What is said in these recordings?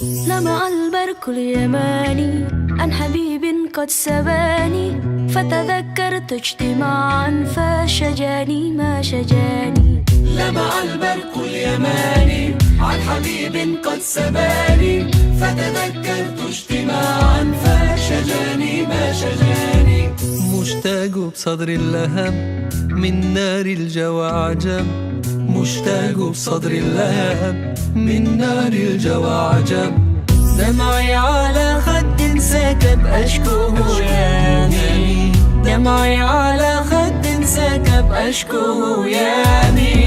لمع البرق اليماني عن حبيب قد سباني، فتذكرت اجتماعا فشجاني ما شجاني. لمع البرق اليماني عن حبيب قد سباني، فتذكرت اجتماعا فشجاني ما شجاني. مشتاق بصدر اللهب من نار الجوى عجب، مشتاق بصدر اللهب من نار الجوى عجب. دمعي على خد سكب أشكوه يامي، دمعي على خد سكب أشكوه يامي.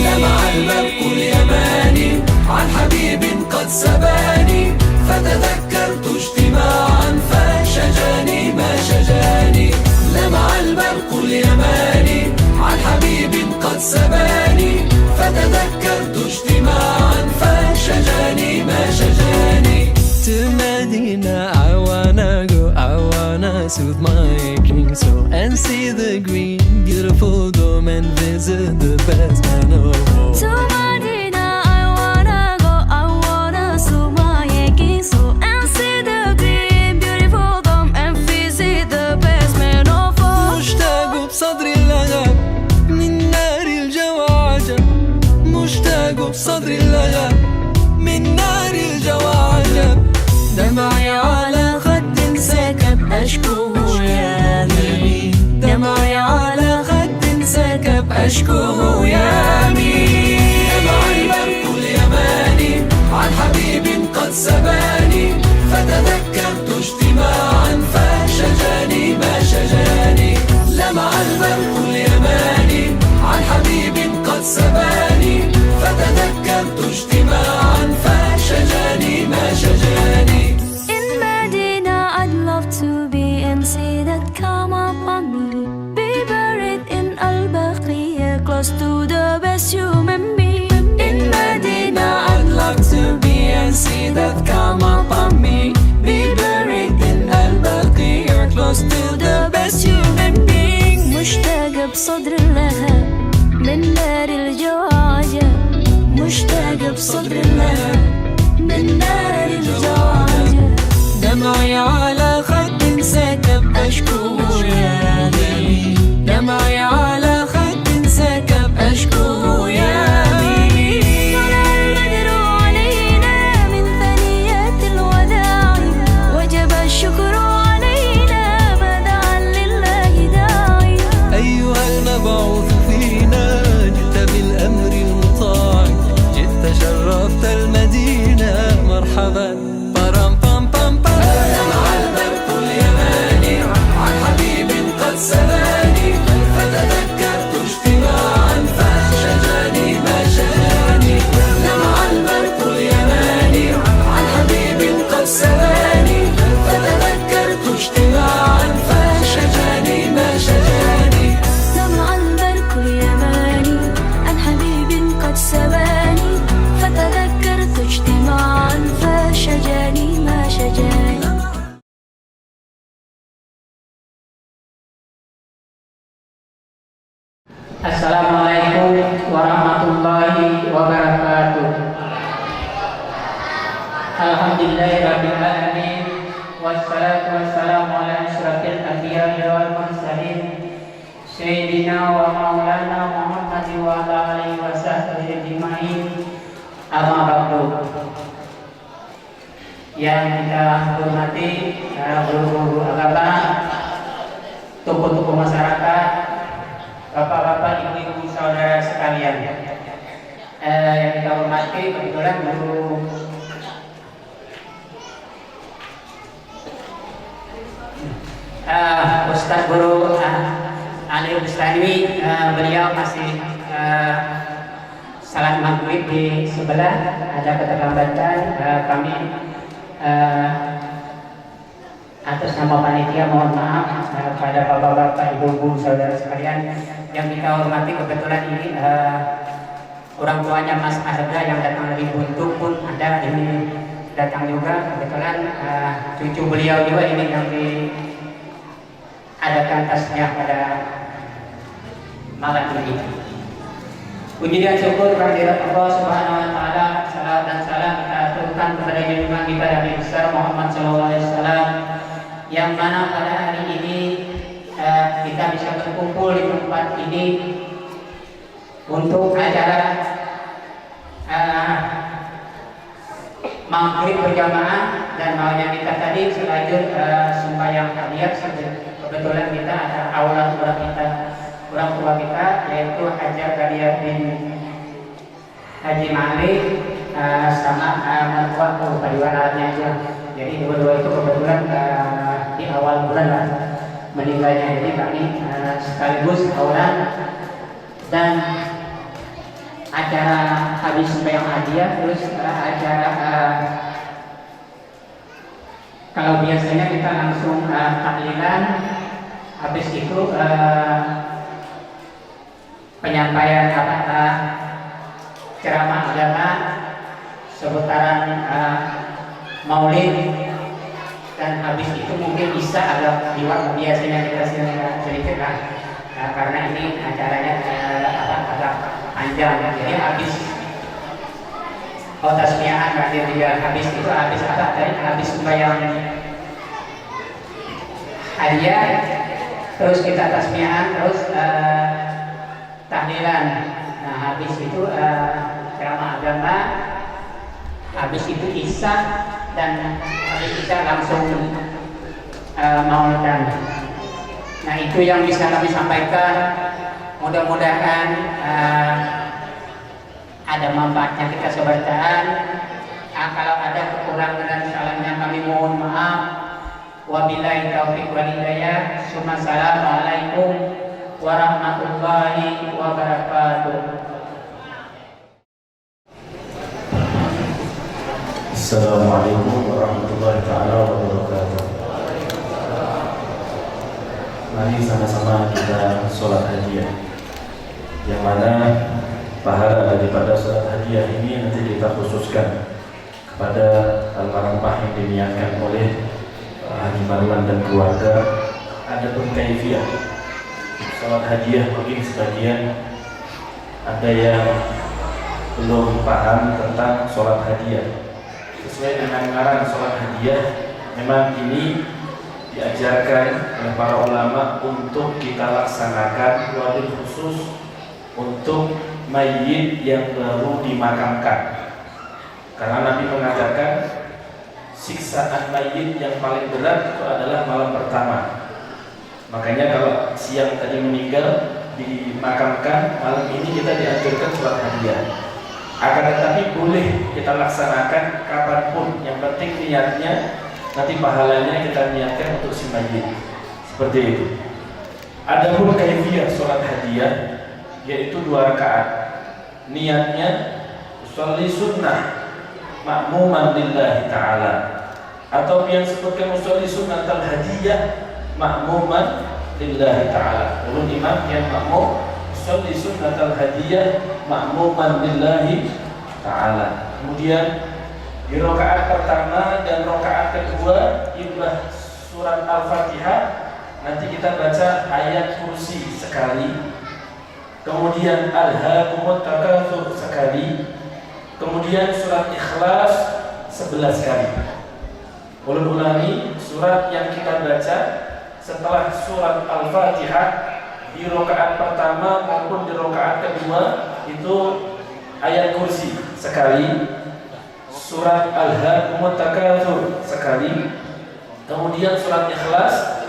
لمع البرق اليماني عن حبيب قد سباني، فتذكرت اجتماعا فشجاني ما شجاني. لمع البرق اليماني عن حبيب قد سباني، فتذكرت اجتماعا فشجاني ما شجاني. To Medina, I wanna go, I wanna soothe my aching soul and see the green, beautiful dome and visit the best man of all. To Medina, I wanna go, I wanna soothe my aching soul and see the green, beautiful dome and visit the best man of all. مشتاق بصدري اللهب من نار الجوى عجب، مشتاق بصدري اللهب من نار الجوى عجب. دمعي على خد سكب أشكوه يامي، دمعي على خد سكب أشكوه يامي. لمع البرق اليماني عن حبيب قد سباني، فتذكرت اجتماعا فشجاني ما شجاني. لمع البرق اليماني عن حبيب قد سباني، فتذكرت اجتماعا فشجاني ما شجاني. In Medina, I'd love to be and see that come upon me. Be buried in Al-Baqiyah, close to the best human being. In Medina, I'd love to be and see that come upon me. Be buried in Al-Baqiyah, close to the best human being. مشتاق بصدر اللهب من نار الجوى عجب، مشتاق بصدر اللهب من نار الجوى عجب. دمعي على خد سكب أشكوه يامي، دمعي على خد سكب أشكوه يامي. طلع البدر علينا من ثنيات الوداع، وجب الشكر علينا بدعا لله داعي. أيها المبعوث فينا جئت بالأمر المطاع، جئت شرفت المدينة مرحبا. بارام بام بام بام. لمع البرق اليماني عن حبيب قد سباني، فتذكرت اجتماعا فشجاني ما شجاني. لمع البرق اليماني عن حبيب قد سباني، فتذكرت اجتماعا فشجاني ما شجاني. لمع البرق اليماني عن حبيب قد سباني، فتذكرت اجتماعا فشجاني ما شجاني. Assalamualaikum warahmatullahi wabarakatuh. Alhamdulillahirabbil alamin, wassalatu wassalamu ala asyrafil anbiya'i wal mursalin, sayyidina wa maulana Muhammadin wa ala alihi wa sahbihi ajma'in. Amma ba'du. Yang kita hormati para guru-guru agama, tokoh-tokoh masyarakat, bapak-bapak, ibu-ibu, saudara sekalian, yang kita hormati, kebetulan guru Ustaz Guru Ali Bustani, beliau masih salat maghrib di sebelah, ada keterlambatan. Kami atas nama panitia mohon maaf pada bapak-bapak, ibu-ibu, saudara sekalian yang kita hormati. Kebetulan ini orang tuanya Mas Arga yang datang dari Buntu pun ada ini datang juga. Kebetulan cucu beliau juga ini yang diadakan tasnya pada malam ini. Puji dan syukur kehadirat Allah Subhanahu wa taala, salam dan salam kita aturkan turunkan kepada junjungan kita Nabi besar Muhammad SAW, yang mana pada hari ini kita bisa berkumpul di tempat ini untuk acara maghrib berjamaah, dan maunya kita tadi selanjut sembahyang tahiyat. Kebetulan kita ada aula orang tua kita, yaitu Hajar Galia bin Haji Malik sama mertua padiwanarnya aja. Jadi dua-dua itu kebetulan di awal bulan lah meninggalnya. Jadi kami sekaligus aulan dan acara habis sembahyang hadiah, terus acara kalau biasanya kita langsung tahlilan, habis itu penyampaian ceramah agama seputaran maulid, dan habis itu mungkin bisa agak lewat biasanya kita sedikit lah, karena ini acaranya agak panjang. Jadi habis tasmiahan berarti dia habis itu habis habis sembahyang hadiah, terus kita tasmiahan, terus tahlilan. Nah habis itu ceramah agama, habis itu isya, dan habis isya langsung maulidan. Nah itu yang bisa kami sampaikan. Mudah-mudahan ada manfaatnya kita sebacaan. Kalau ada kekurangan dan salahnya kami mohon maaf. Wabillahi taufiq wal hidayah. Assalamualaikum warahmatullahi wabarakatuh. Assalamualaikum warahmatullahi wabarakatuh. Mari sama-sama kita sholat hadiah, yang mana pahala daripada sholat hadiah ini nanti kita khususkan kepada almarhumah yang diniatkan oleh Haji Marwan dan keluarga. Ada pun kaifiyah sholat hadiah, mungkin sebagian ada yang belum paham tentang sholat hadiah. Sesuai dengan ngaran sholat hadiah, memang ini diajarkan oleh para ulama untuk kita laksanakan wabil khusus untuk mayit yang baru dimakamkan. Karena Nabi mengatakan siksaan mayit yang paling berat itu adalah malam pertama. Makanya kalau siang tadi meninggal dimakamkan, malam ini kita dianjurkan sholat hadiah. Akan tetapi boleh kita laksanakan kapanpun, yang penting niatnya, nanti pahalanya kita niatkan untuk si mayit. Seperti itu. Adapun kaifiyah sholat hadiah, yaitu 2 rakaat. Niatnya sholli sunnah ma'muman lillahi ta'ala, atau yang sebutkan sholli sunnatal hadiyah ma'muman lillahi ta'ala. Ulun imam yang makmum sholli sunnatal hadiyah ma'muman lillahi ta'ala. Kemudian di rakaat pertama dan rakaat kedua ibadah surat Al-Fatihah, nanti kita baca ayat kursi sekali, kemudian Alhaakumut Takatsur sekali, kemudian surat Ikhlas 11 kali. Ulun ulangi, surat yang kita baca setelah surat Al-Fatihah di rakaat pertama maupun di rakaat kedua itu ayat kursi sekali, surat Alhaakumut Takatsur sekali, kemudian surat Ikhlas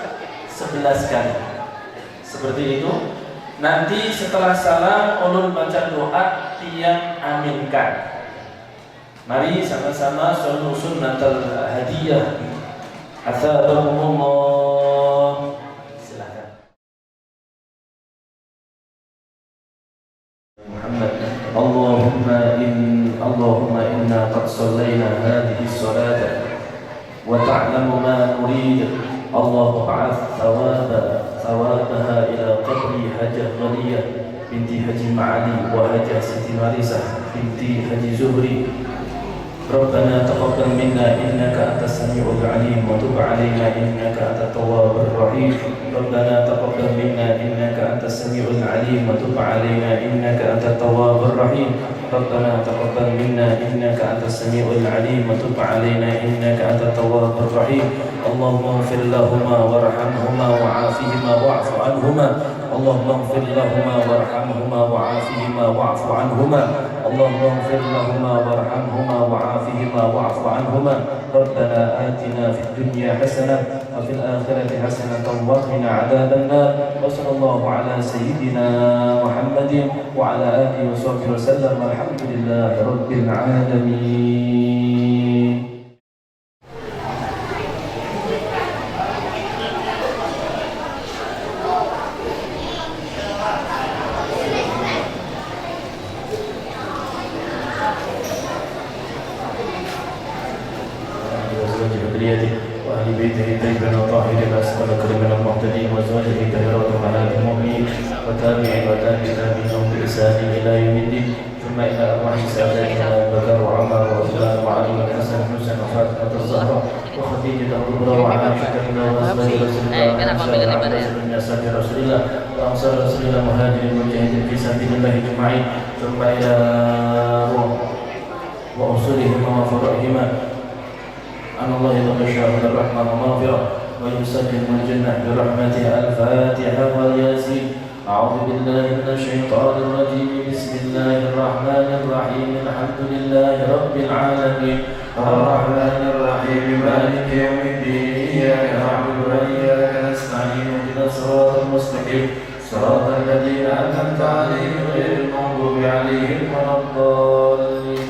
11 kali. Seperti itu. Nanti setelah salam ulun baca doa tiang aminkan. Mari sama-sama shollu sunnatal hadiyah. Athabakumullah. Silakan. Muhammad. Allahumma inna qad sallayna hadhihi as-salata wa ta'lamu ma nurid. Allahu ba'ath ثوابها إلى قبر حجة غنية بنت حجي معالي وحجة ست مارسة بنت حجي زهري. ربنا تقبل منا إنك أنت السميع العليم وتب علينا إنك أنت التواب الرحيم. ربنا تقبل منا إنك أنت السميع العليم وتب علينا إنك أنت التواب الرحيم. ربنا تقبل منا إنك أنت السميع العليم وتب علينا إنك أنت التواب الرحيم اللهم اغفر لهما وارحمهما وعافهما واعف عنهما اللهم اغفر لهما وارحمهما وعافهما واعف عنهما اللهم اغفر لهما وارحمهما وعافهما واعف عنهما ربنا آتنا في الدنيا حسنة وفي الآخرة حسنة وقنا عذاب النار وصلى الله على سيدنا محمد وعلى آله وصحبه وسلم والحمد لله رب العالمين. وأهل بيته الطيبين الطاهرين الأسقى الأكرمين المعتدين وأزواجه الطاهرات أمهات المؤمنين وتابعين وتابعين بإحسان إلى يوم الدين ثم إلى أرواح سادتنا أبي بكر وعمر وعثمان وعلي والحسن والحسين وفاطمة الزهراء وخديجة الكبرى وعائشة وأزواج رسول الله وعائشة أزواج رسول الله وأنصار رسول الله مهاجرين ومجاهدين في سبيل الله أجمعين ثم إلى وأصولهما وفروعهما أن الله يتغشى من الرحمة والمغفرة ويسلم الجنة برحمته. الفاتحة والياسين. أعوذ بالله من الشيطان الرجيم. بسم الله الرحمن الرحيم. الحمد لله رب العالمين الرحمن الرحيم مالك يوم الدين إياك نعبد وإياك نستعين اهدنا الصراط المستقيم صراط الذين أنعمت عليهم غير المغضوب عليهم ولا الضالين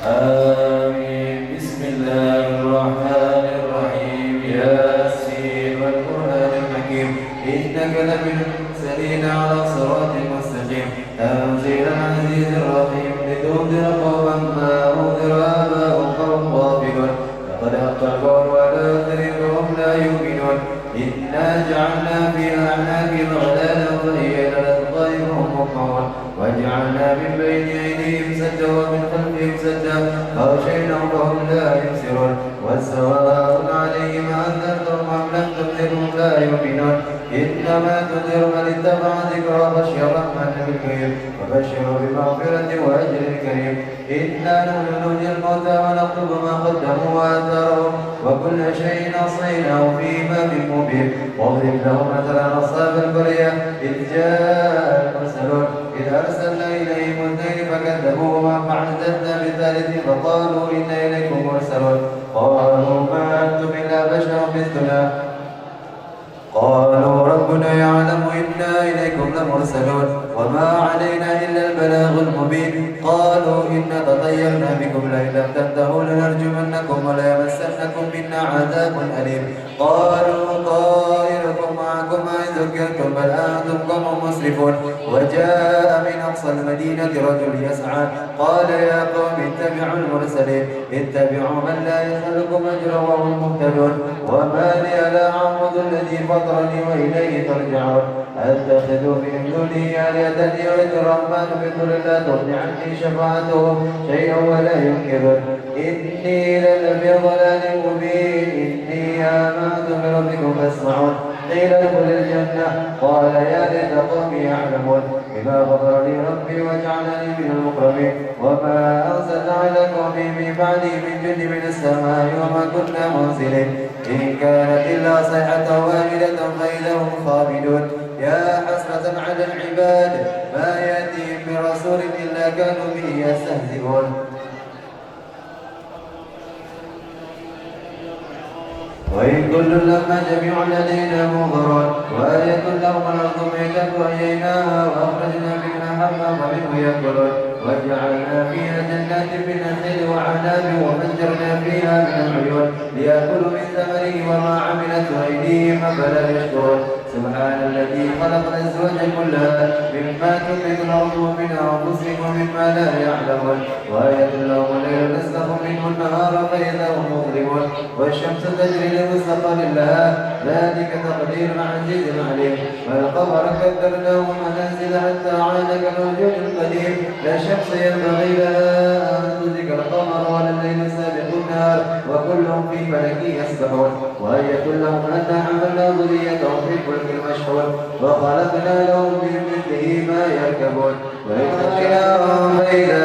آمين. بسم الله الرحمن الرحيم. ياسين والقرآن الحكيم إنك لمن المرسلين على صراط مستقيم تنزيل العزيز الرحيم لتنذر قوما ما أنذر آباؤهم فهم غافلون لقد حق القول على أكثرهم وهم لا يؤمنون إنا جعلنا في أعناقهم أغلالا فهي إلى الأذقان فهم مقمحون وجعلنا من بين أيديهم سدا ومن خلفهم سدا فأغشيناهم فهم لا يبصرون وسواء عليهم أنذرتهم أم لم تنذرهم لا يؤمنون إنما تنذر من اتبع ذكر وخشي الرحمن بالغيب وبشره بمغفرة وأجر كريم. إنا نحن نحيي الموتى ونكتب ما قدموا وآثارهم وكل شيء أحصيناه في إمام مبين. واضرب لهم مثلا أصحاب القرية إذ جاء المرسلون إذ أرسلنا إليهم اثنين فكذبوهما فعززنا بثالث فقالوا إنا إليكم مرسلون قالوا ما أنتم إلا بشر مثلنا قالوا ربنا يعلم إنا إليكم لمرسلون وما علينا إلا البلاغ المبين. قالوا إنا تطيرنا بكم لئن لم تنتهوا لنرجمنكم وليمسنكم منا عذاب أليم. قالوا طائركم معكم إن ذكرتم بل أنتم قوم مسرفون. وجاء من أقصى المدينة رجل يسعى قال يا قوم اتبعوا المرسلين اتبعوا من لا يسألكم أجرا وهم مهتدون. وما لي لا أعبد الذي فطرني وإليه ترجعون. أتخذ من دونه آلهة يرد الرحمن بضر لا تغن عني شفاعتهم شيئا ولا ينكرون. إني لفي ضلال مبين. إني آمنت بربكم فاسمعون. قيل ادخل الجنة قال يا ليت قومي يعلمون بما غفر لي ربي وجعلني من المكرمين. وما أرسلنا على قومي من بعدي من جند من السماء وما كنا منزلين إن كانت إلا صيحة واحدة فإذا هم خامدون. يا حسرة على العباد ما يأتيهم من رسول إلا كانوا به يستهزئون. وإن كل لما جميع لدينا منظرون. وآية لهم الأرض ميتة وأحييناها وأخرجنا منها حبا ومنه يأكلون. وجعلنا فيها جنات من نخيل وعناب وفجرنا فيها من العيون ليأكلوا من ثمره وما عملته أيديهم أفلا يشكرون. سبحان الذي خلق الأزواج كلها مما تنبت الأرض ومن أنفسهم ومما لا يعلمون. وآية لهم الليل نسلخ منه النهار فإذا هم مظلمون. والشمس تجري لمستقر لها ذلك تقدير العزيز العليم. والقمر قدرناه منازل حتى عاد كالوجود القديم. لا شمس ينبغي لها أن تدرك القمر ولا الليل سابق النهار وكلهم في فلك يسبحون. وآية لهم أنا حملنا ذريتهم في الفلك المشحون وخلقنا لهم من مثله ما يركبون. وإذا فإذا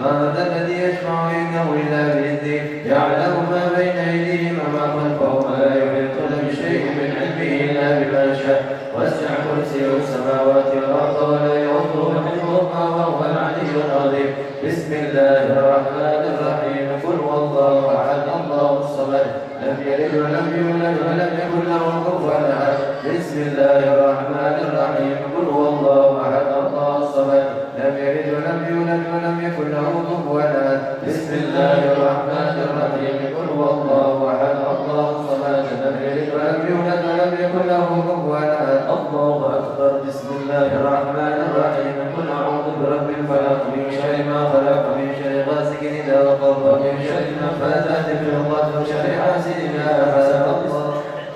من ذا الذي يشفع عنده إلا بإذنه يعلم ما بين أيديهم وما خلفهم ولا يحيطون بشيء من علمه إلا بما شاء وسع كرسيه السماوات والأرض ولا يؤوده حفظهما وهو العلي العظيم بسم الله الرحمن الرحيم قل هو الله أحد الله الصمد لم يلد ولم يولد ولم يكن له كفوا أحد بسم الله الرحمن الرحيم قل هو الله أحد الله الصمد لم يلد ولم يولد ولم يكن له كفوا أحد بسم الله الرحمن الرحيم قل هو الله أحد الله الصمد لم يلد ولم يولد ولم يكن له كفوا أحد الله أكبر بسم الله الرحمن الرحيم قل أعوذ برب الفلق من شر ما خلق من شر غاسق إذا وقب من شر النفاثات في العقد من شر حاسد إذا حسد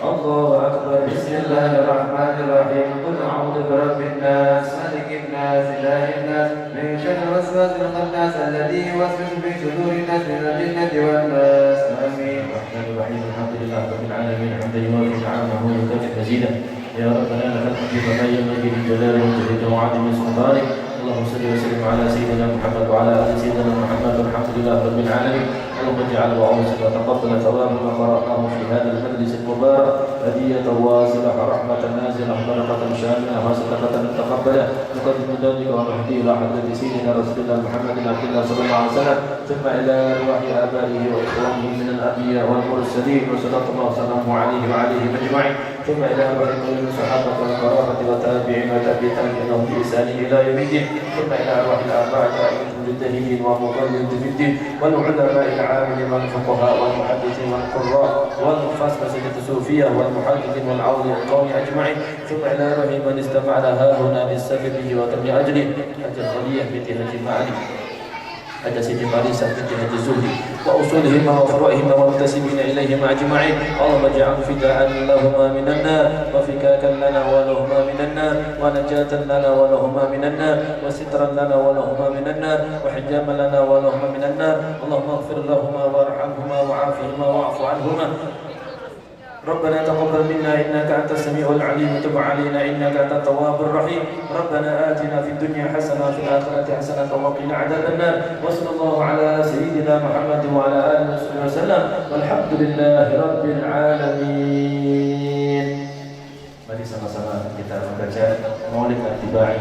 الله أكبر بسم الله الرحمن الرحيم قل أعوذ برب الناس ملك الناس إله الناس من شر الوسواس الخناس الذي يوسوس في صدور الناس من الجنة والناس آمين. الرحمن الرحيم الحمد لله رب العالمين حمدا يوافي نعمه ويكافئ مزيدا يا ربنا لك الحمد كما ينبغي لجلال وجهك وعظيم سلطانك اللهم صل وسلم على سيدنا محمد وعلى ال سيدنا محمد والحمد لله رب العالمين. اللهم اجعل وأوصل وتقبل ثواب ما قرأناه في هذا المجلس المبارك هدية واصلة رحمة نازلة بركة شاملة وصدقة متقبلة نقدم ذلك ونهدي إلى حضرة سيدنا رسول الله محمد عبد الله صلى الله عليه وسلم ثم إلى أرواح آبائه وإخوانه من الأنبياء والمرسلين وصلاة الله وسلامه عليه وعليهم أجمعين ثم إلى أرواح كل الصحابة والقرابة والتابعين وتابعين لهم بإحسان إلى يوم الدين ثم إلى أرواح الآباء المجتهدين والمقلدين في الدين والعلماء العاملين والفقهاء والمحدثين والقراء والحفاظ مسجد الصوفية والمحدثين والعون القوم أجمعين ثم إلى أرواح من استمعنا ها هنا بسببه وتم أجله أجل خليه بتهج معاني حتى سيدي ماريسا بنت هدي الزهري وأصولهما وفروعهما ومنتسبين إليهما أجمعين اللهم اجعل فداء لهما من النار وفكاكا لنا ولهما من النار ونجاة لنا ولهما من النار وسترا لنا ولهما من النار وحجاما لنا ولهما من النار اللهم اغفر لهما وارحمهما وعافهما واعف عنهما ربنا تقبل منا إنك أنت السميع العليم وتب علينا إنك أنت التواب الرحيم ربنا آتنا في الدنيا حسنة وفي الآخرة حسنة وقنا عذاب النار وصلى الله على سيدنا محمد وعلى آله وصحبه وسلم والحمد لله رب العالمين. Mari sama-sama kita membaca Maulid At-Tibai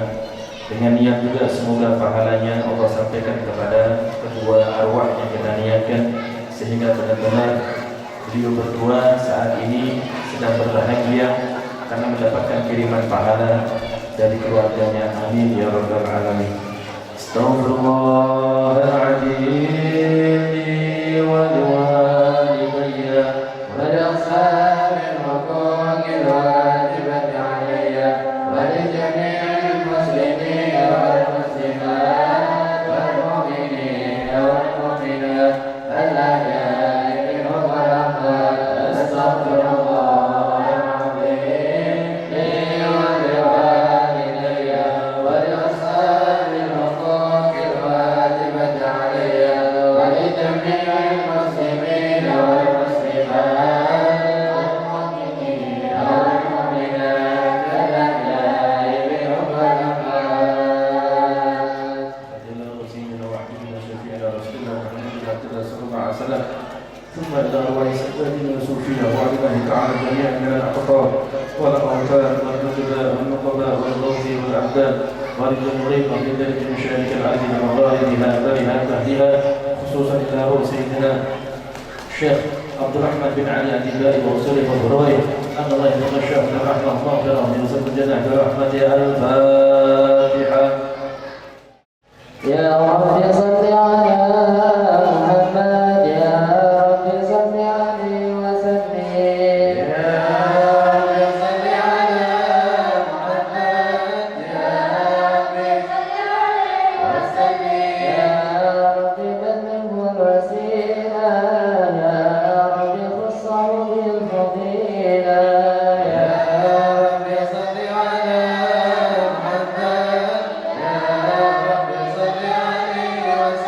dengan niat juga semoga pahalanya Allah sampaikan kepada kedua arwah yang kita niatkan sehingga benar-benar beliau berdua saat ini sedang berbahagia karena mendapatkan kiriman pahala dari keluarganya. Amin ya rabbal alamin. Astaghfirullahaladzim wa liwalidayya wa li'ashabin huquqil wajibati alayya wa li jami'il muslimin wal muslimat wal mu'minin wal mu'minat al-ahya ثم إلى أرواح سيدنا وصوفينا وعلمه تعالى جميعا من الأقطار والأوتار والندباء والنقباء والغوث والأبدان وللجمهورين ومن ذلك مشارك العدل ومغاربها أبائها أهلها خصوصا إلى روح سيدنا الشيخ عبد الرحمن بن علي الدبائي وأصوله وفروعه أن الله يتغشاه برحمة مغفرة من وسط الجنة برحمته. الفاتحة. يا رب صل على محمد يا رب صل عليه وسلم يا رب صل على محمد يا رب صل عليه وسلم يا رب بلغه الوسيلة يا رب خصه بالفضيلة يا رب صل على محمد يا رب صل عليه وسلم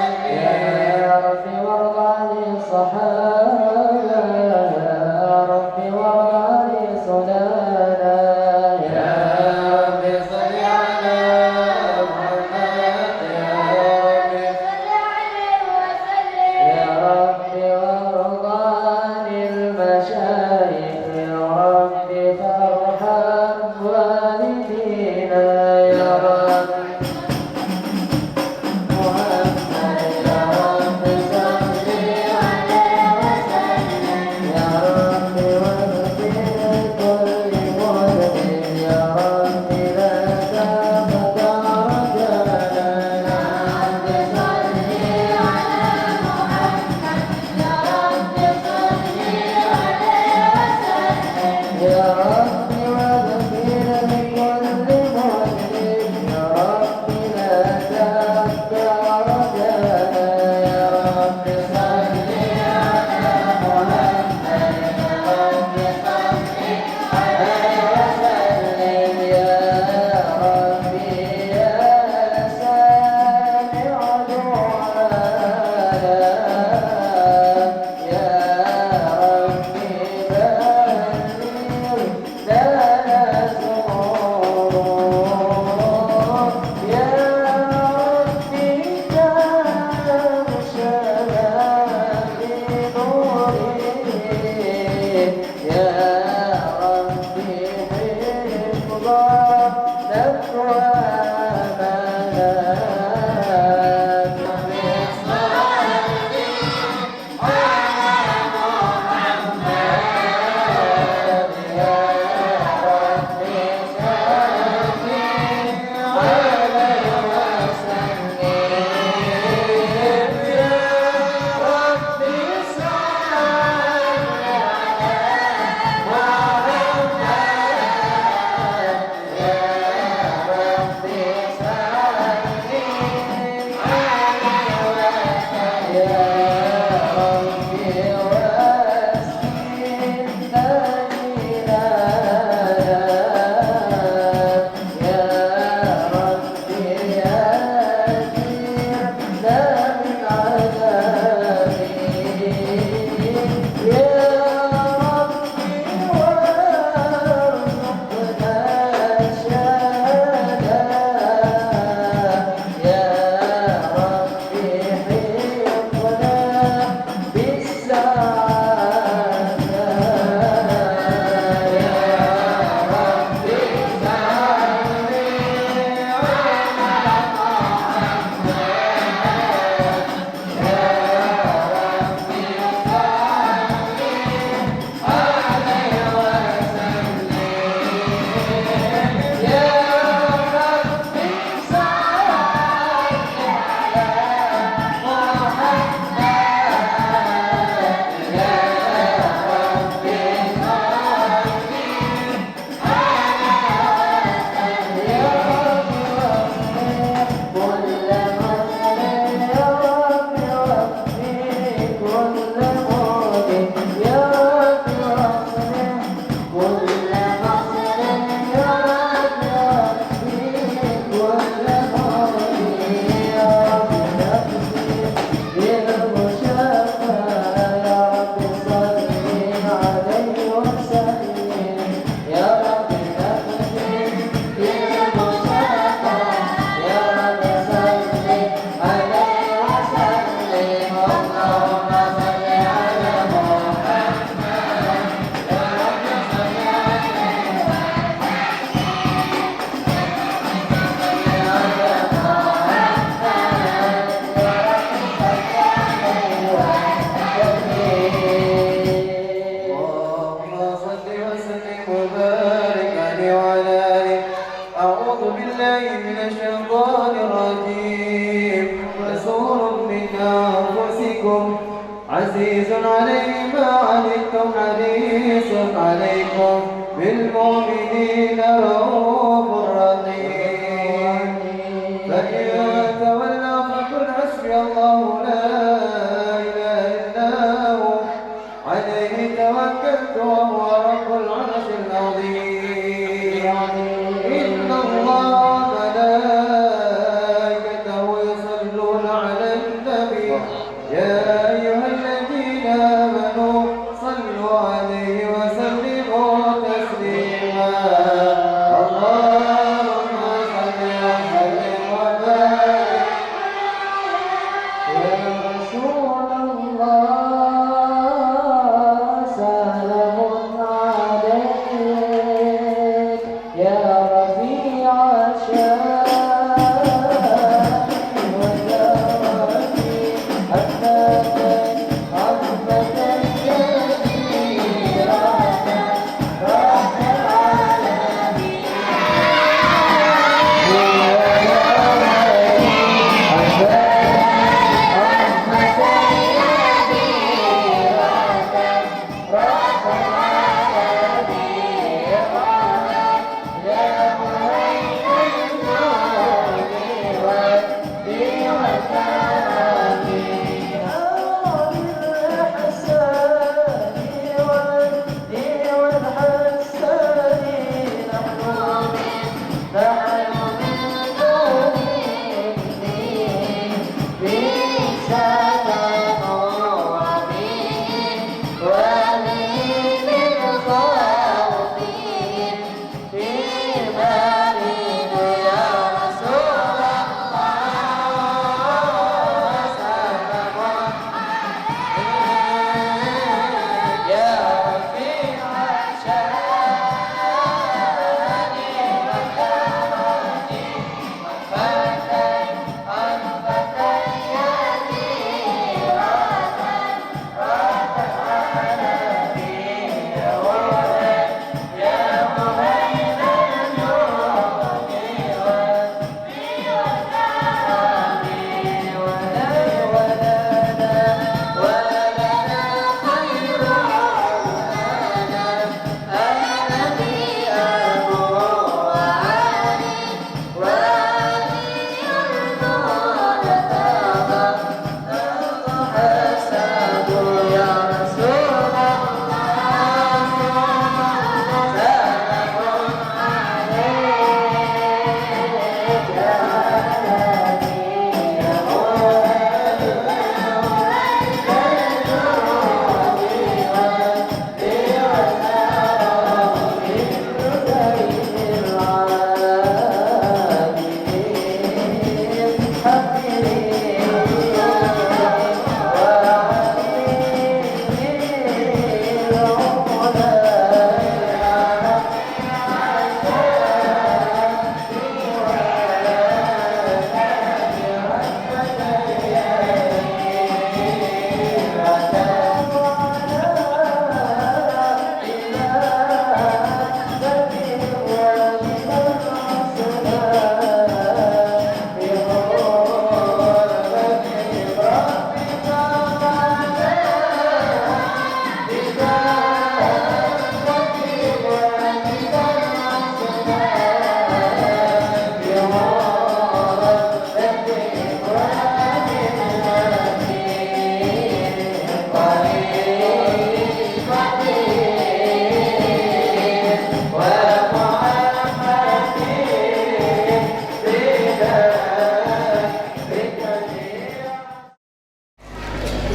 عزيز عليه ما عنتم حريص عليكم بالمؤمنين رؤوف رحيم فإن تولوا فقل حسبي الله لا إله إلا هو عليه توكلت وهو رب العرش العظيم إن الله وملائكته يصلون على النبي يا أيها الذين آمنوا صلوا عليه وسلموا تسليما اللهم صل وسلم وبارك يا رسول الله سلام عليك يا رفيع الشان وجارتي حبتك حبتك كثيرة رب العالمين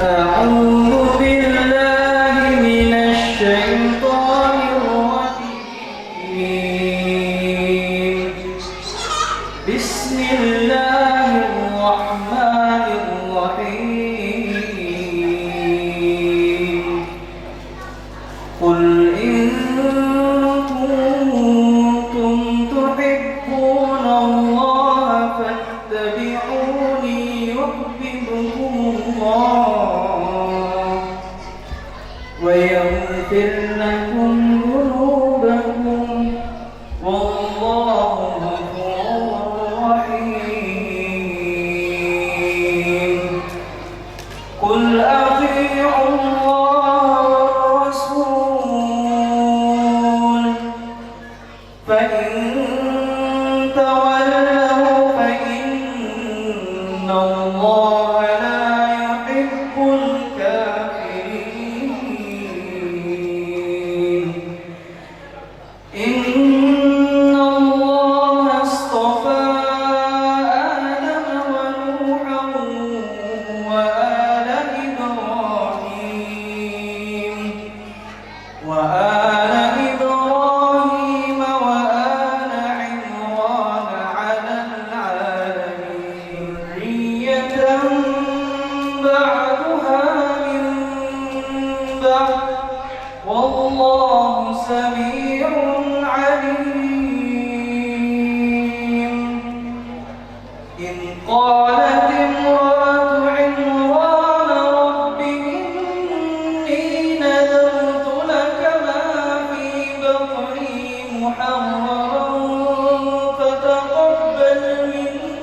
أعوذ بالله من الشيطان الرجيم بسم الله الرحمن الرحيم قل إن كنتم تحبون الله فاتبعوني يحببكم الله الله لا يحب الكافرين إن الله اصطفى آدم ونوحا وآل إبراهيم وآل عمران على العالمين ذرية بعضها من بعض والله سميع عليم إذ قالت امرأة عمران رب إني نذرت لك ما في بطني محررا فتقبل مني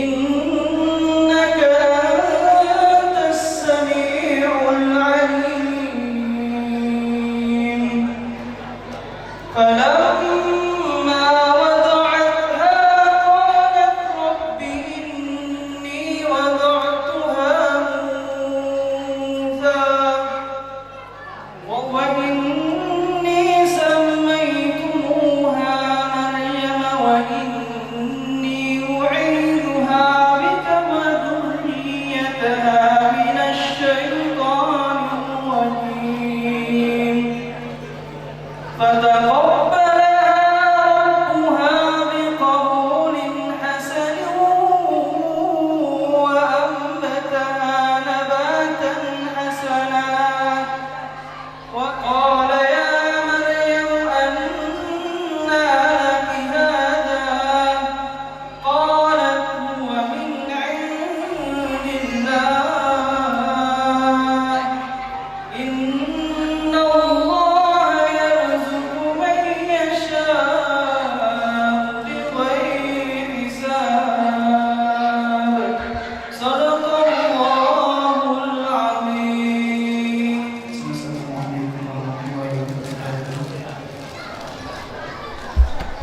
إنك أنت السميع العليم فلما وضعتها قالت رب إني وضعتها أنثى وإني سميتموها مريم وإني أعيذها بك وذريتها من الشيطان الرجيم فتقبلها ربها بقبول حسن وأنبتها نباتا حسنا وقال يا مريم أنى لك هذا قالت هو من عند الله إن الله يرزق من يشاء بغير حساب صدق الله العظيم.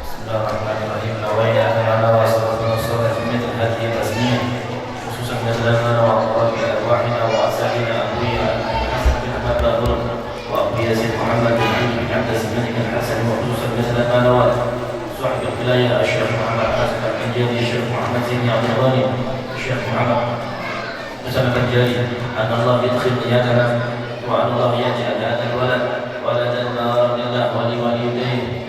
Bismillahirrahmanirrahim. Nawaiya ta'ala wa sallallahu alaihi min hadi tasmiyah khususan nazalana wa qawli arwahina wa asalina abuya Hasan bin Ahmad Badur wa Abu Yazid Muhammad bin Ali bin Abdas bin Hasan wa khususan nazalana wa sahib al-wilayah Syekh Muhammad Hasan al-Kanjari Syekh Muhammad Zini Abdul Ghani Syekh Muhammad Hasan al-Kanjari an Allah yadkhil niyatana wa an Allah yaj'al hadha al-walad waladan barakillah wa liwalidayhi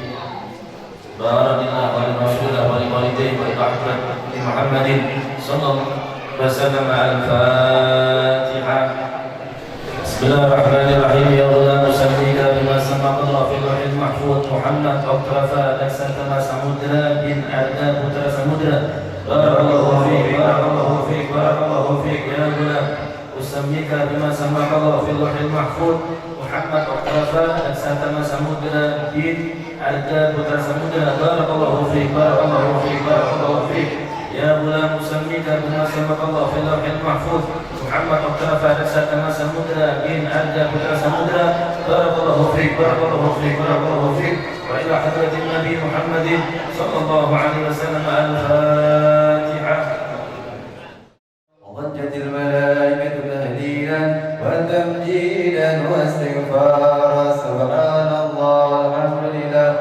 بارك الله ولرسوله ولوالديه ولأحمد لمحمد صلى الله عليه وسلم على الفاتحة. بسم الله الرحمن الرحيم. يا غلام سميك بما سمى الله في اللوح المحفوظ محمد أقترفا لكسنت ما سمودرا بن أرداب ترى سمودرا. بارك الله فيك بارك الله فيك بارك الله فيك يا غلام أسميك بما سمى الله في اللوح المحفوظ محمد أقترفا لكسنت ما سمودرا بن أرداب ترى سمودرا. بارك الله فيك بارك الله فيك بارك الله فيك يا غلام أسميك بما سمى الله في اللوح المحفوظ محمد اقترف لكسنت ما سمودرا بن أرداب ترى سمودرا. بارك الله فيك بارك الله فيك بارك الله فيك وإلى حضرة النبي محمد صلى الله عليه وسلم الفاتحة. وضجت الملائكة تهليلا وتمجيدا واستغفارا سبحان الله الحمد لله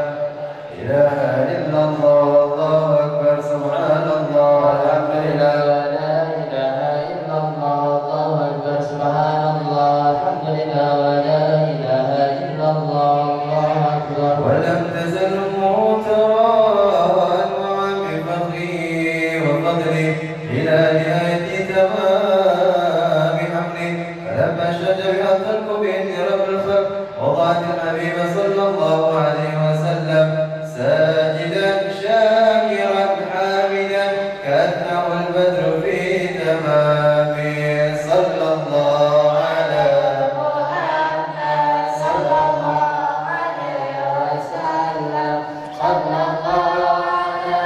لا إله إلا الله والله أكبر سبحان الله الحمد لله لا إله إلا الله الله أكبر سبحان الله الحمد لله ولا إله إلا الله الله أكبر. ولم تزل معترا بفضله وقدره إلى نهاية تمام حمله. فلما شج بها الخلق بإذن رب الفلك وضعت الحبيب صلى الله عليه وسلم ساجدا شاكرا حامدا كأنه البدر في تمامه. صلى الله على محمد صلى الله عليه وسلم صلى الله على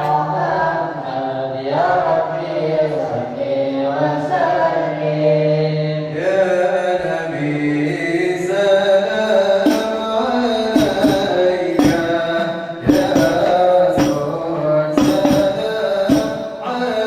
محمد يا ربي صل وسلم. يا نبي سلام عليك يا رسول سلام عليك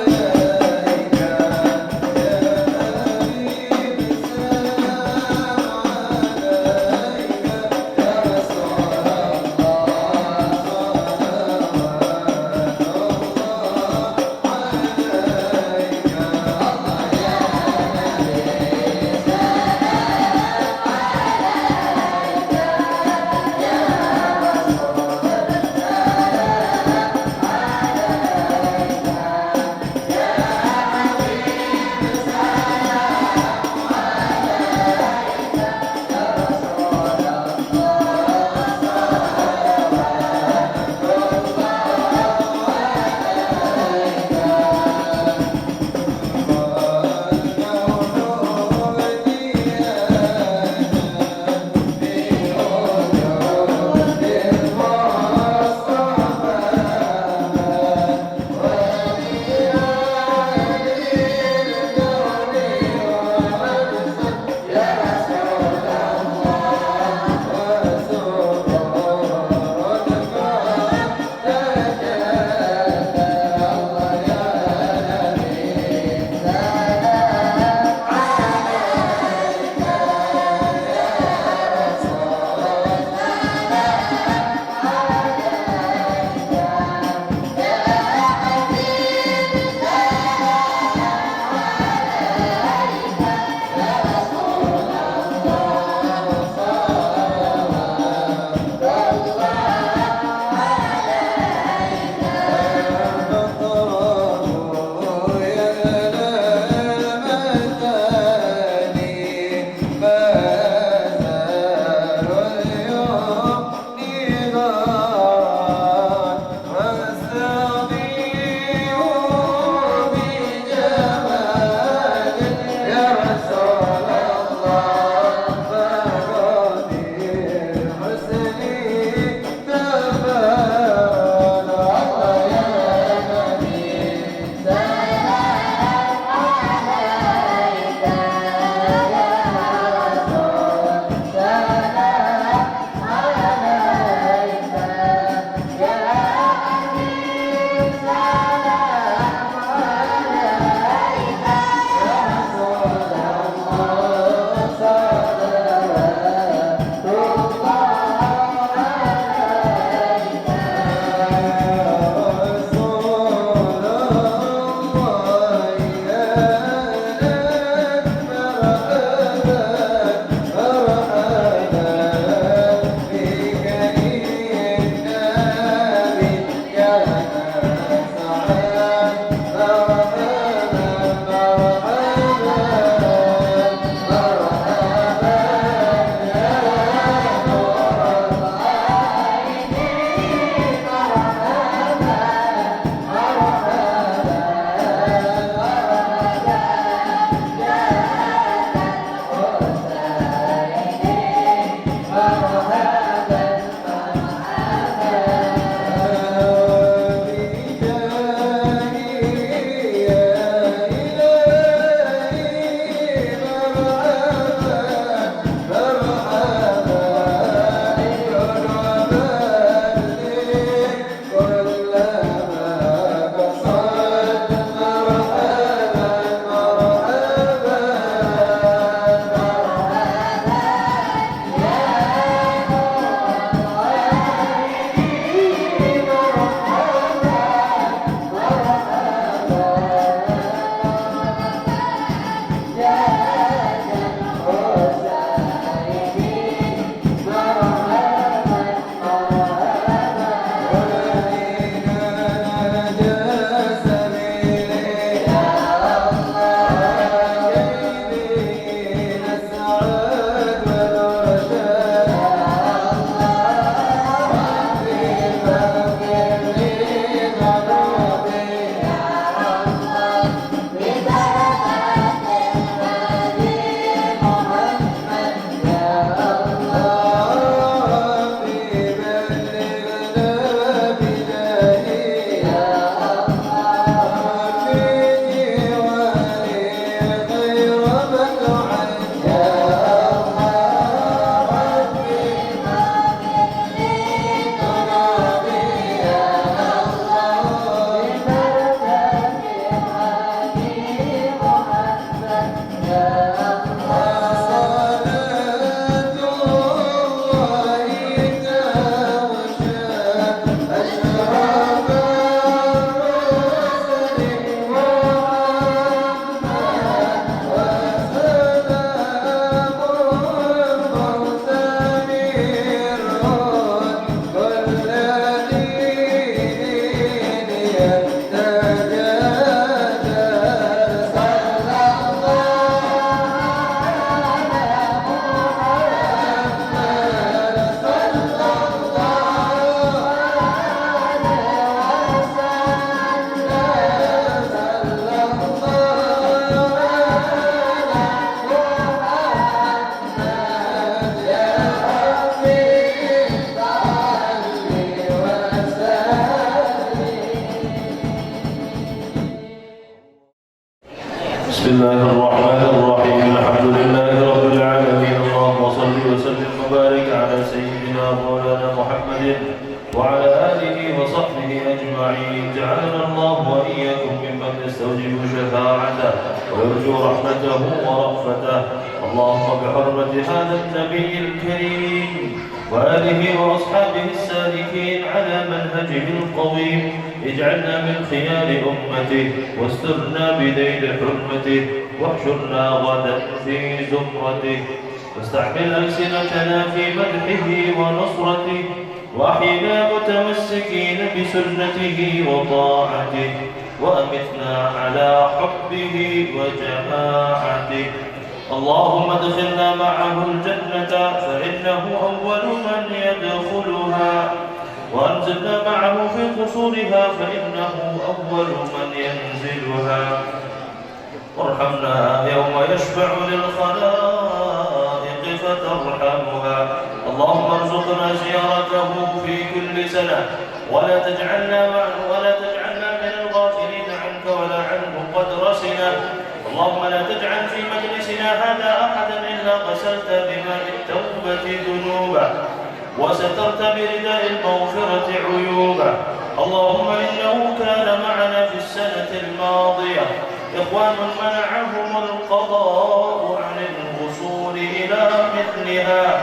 بسم الله الرحمن الرحيم الحمد لله رب العالمين اللهم صل وسلم وبارك على سيدنا مولانا محمد وعلى آله وصحبه أجمعين جعلنا الله وإياكم ممن يستوجب شفاعته ويرجو رحمته ورأفته اللهم بحرمة هذا النبي الكريم وآله وأصحابه السالكين على منهجه القويم اجعلنا من خيار أمته واسترنا بذيل حرمته واحشرنا غدا في زمرته واستعمل ألسنتنا في مدحه ونصرته وأحينا متمسكين بسنته وطاعته وأمتنا على حبه وجماعته اللهم ادخلنا معه الجنة فإنه أول من يدخلها وأنزلنا معه في قصورها فإنه أول من ينزلها وارحمنا يوم يشفع للخلائق فترحمها اللهم ارزقنا زيارته في كل سنة ولا تجعلنا من الغافلين عنك ولا عنه قد رسنا اللهم لا تجعل في مجلسنا هذا أحدا إلا غسلت بماء التوبة ذنوبه وسترت برداء المغفرة عيوبه اللهم إنه كان معنا في السنة الماضية إخوان منعهم القضاء عن الوصول إلى مثلها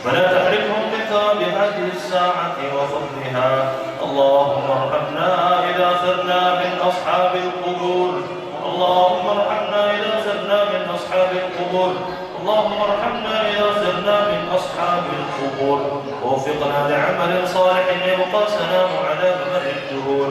فلا تحرمهم من ثواب هذه الساعة وفضلها اللهم ارحمنا إذا صرنا من أصحاب القبور اللهم ارحمنا إذا صرنا من أصحاب القبور اللهم ارحمنا إذا صرنا من أصحاب القبور ووفقنا لعمل صالح يبقى سلام على مر الدهور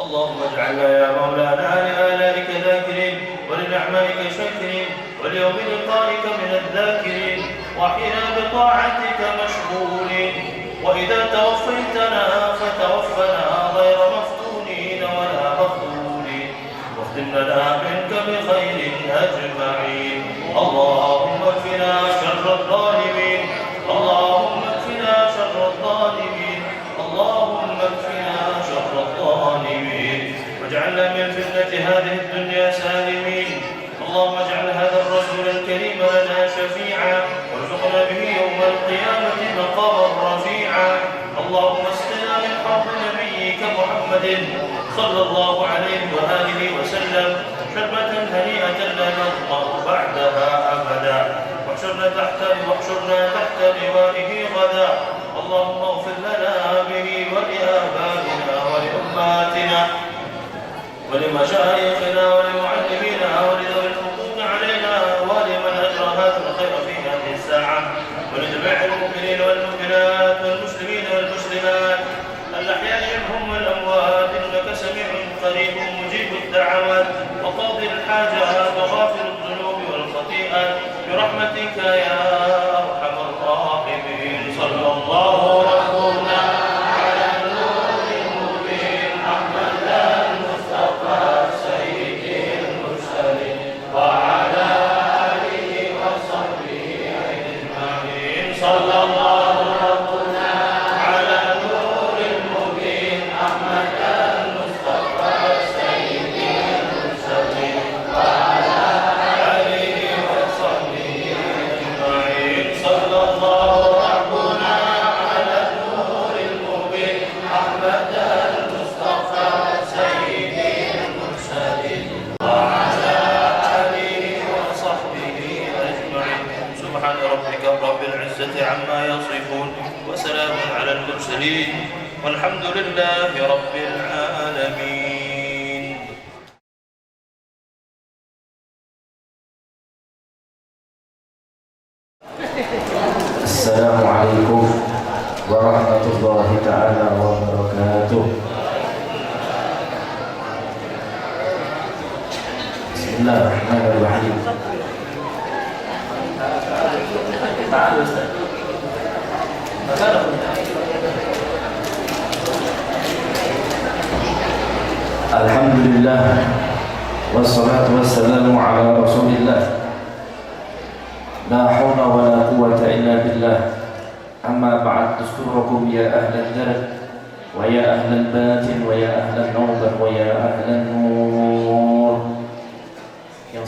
اللهم اجعلنا يا مولانا لآلائك ذاكرين ولنعمائك شاكرين وليوم لقائك من الذاكرين وحين بطاعتك مشغولين وإذا توفيتنا فتوفنا غير مفتونين ولا مفتونين واختم لنا منك بخير أجمعين اللهم اكفنا شر الظالمين اللهم اكفنا شر الظالمين اللهم اكفنا شر الظالمين واجعلنا من فتنة هذه الدنيا سالمين اللهم اجعل هذا الرسول الكريم لنا شفيعا وارزقنا به يوم القيامة مقاما رفيعا اللهم اسقنا من حوض نبيك محمد صلى الله عليه وآله وسلم شربة هنيئة لا نظمأ بعدها أبدا واحشرنا تحت لوائه غدا اللهم اغفر لنا به ولآبائنا ولأمهاتنا ولمشايخنا ولمعلمينا ولذوي الحقوق علينا ولمن أجرى هذا الخير في هذه الساعة ولجميع المؤمنين والمؤمنات والمسلمين والمسلمات الأحياء منهم والأموات إنك سميع قريب مجيب الدعوات وقاضي الحاجات وغافر الذنوب والخطيئات برحمتك يا أرحم الراحمين صلى الله ربنا على النور المبين أحمد المصطفى سيد المرسلين وعلى آله وصحبه أجمعين صلى الله ربنا على النور المبين أحمد المصطفى سيد المرسلين وعلى آله وصحبه أجمعين صلى الله ربنا على النور المبين أحمد المصطفى سيد المرسلين وعلى آله وصحبه أجمعين سبحان ربك رب العزة عما يصفون وسلام على المرسلين والحمد لله رب العالمين. السلام عليكم ورحمة الله تعالى وبركاته. بسم الله الرحمن الرحيم. الحمد لله والصلاة والسلام على رسول الله لا حول ولا قوة إلا بالله. أما بعد تذكركم يا أهل الدرب ويا أهل الباطن ويا أهل النوبة ويا أهل النور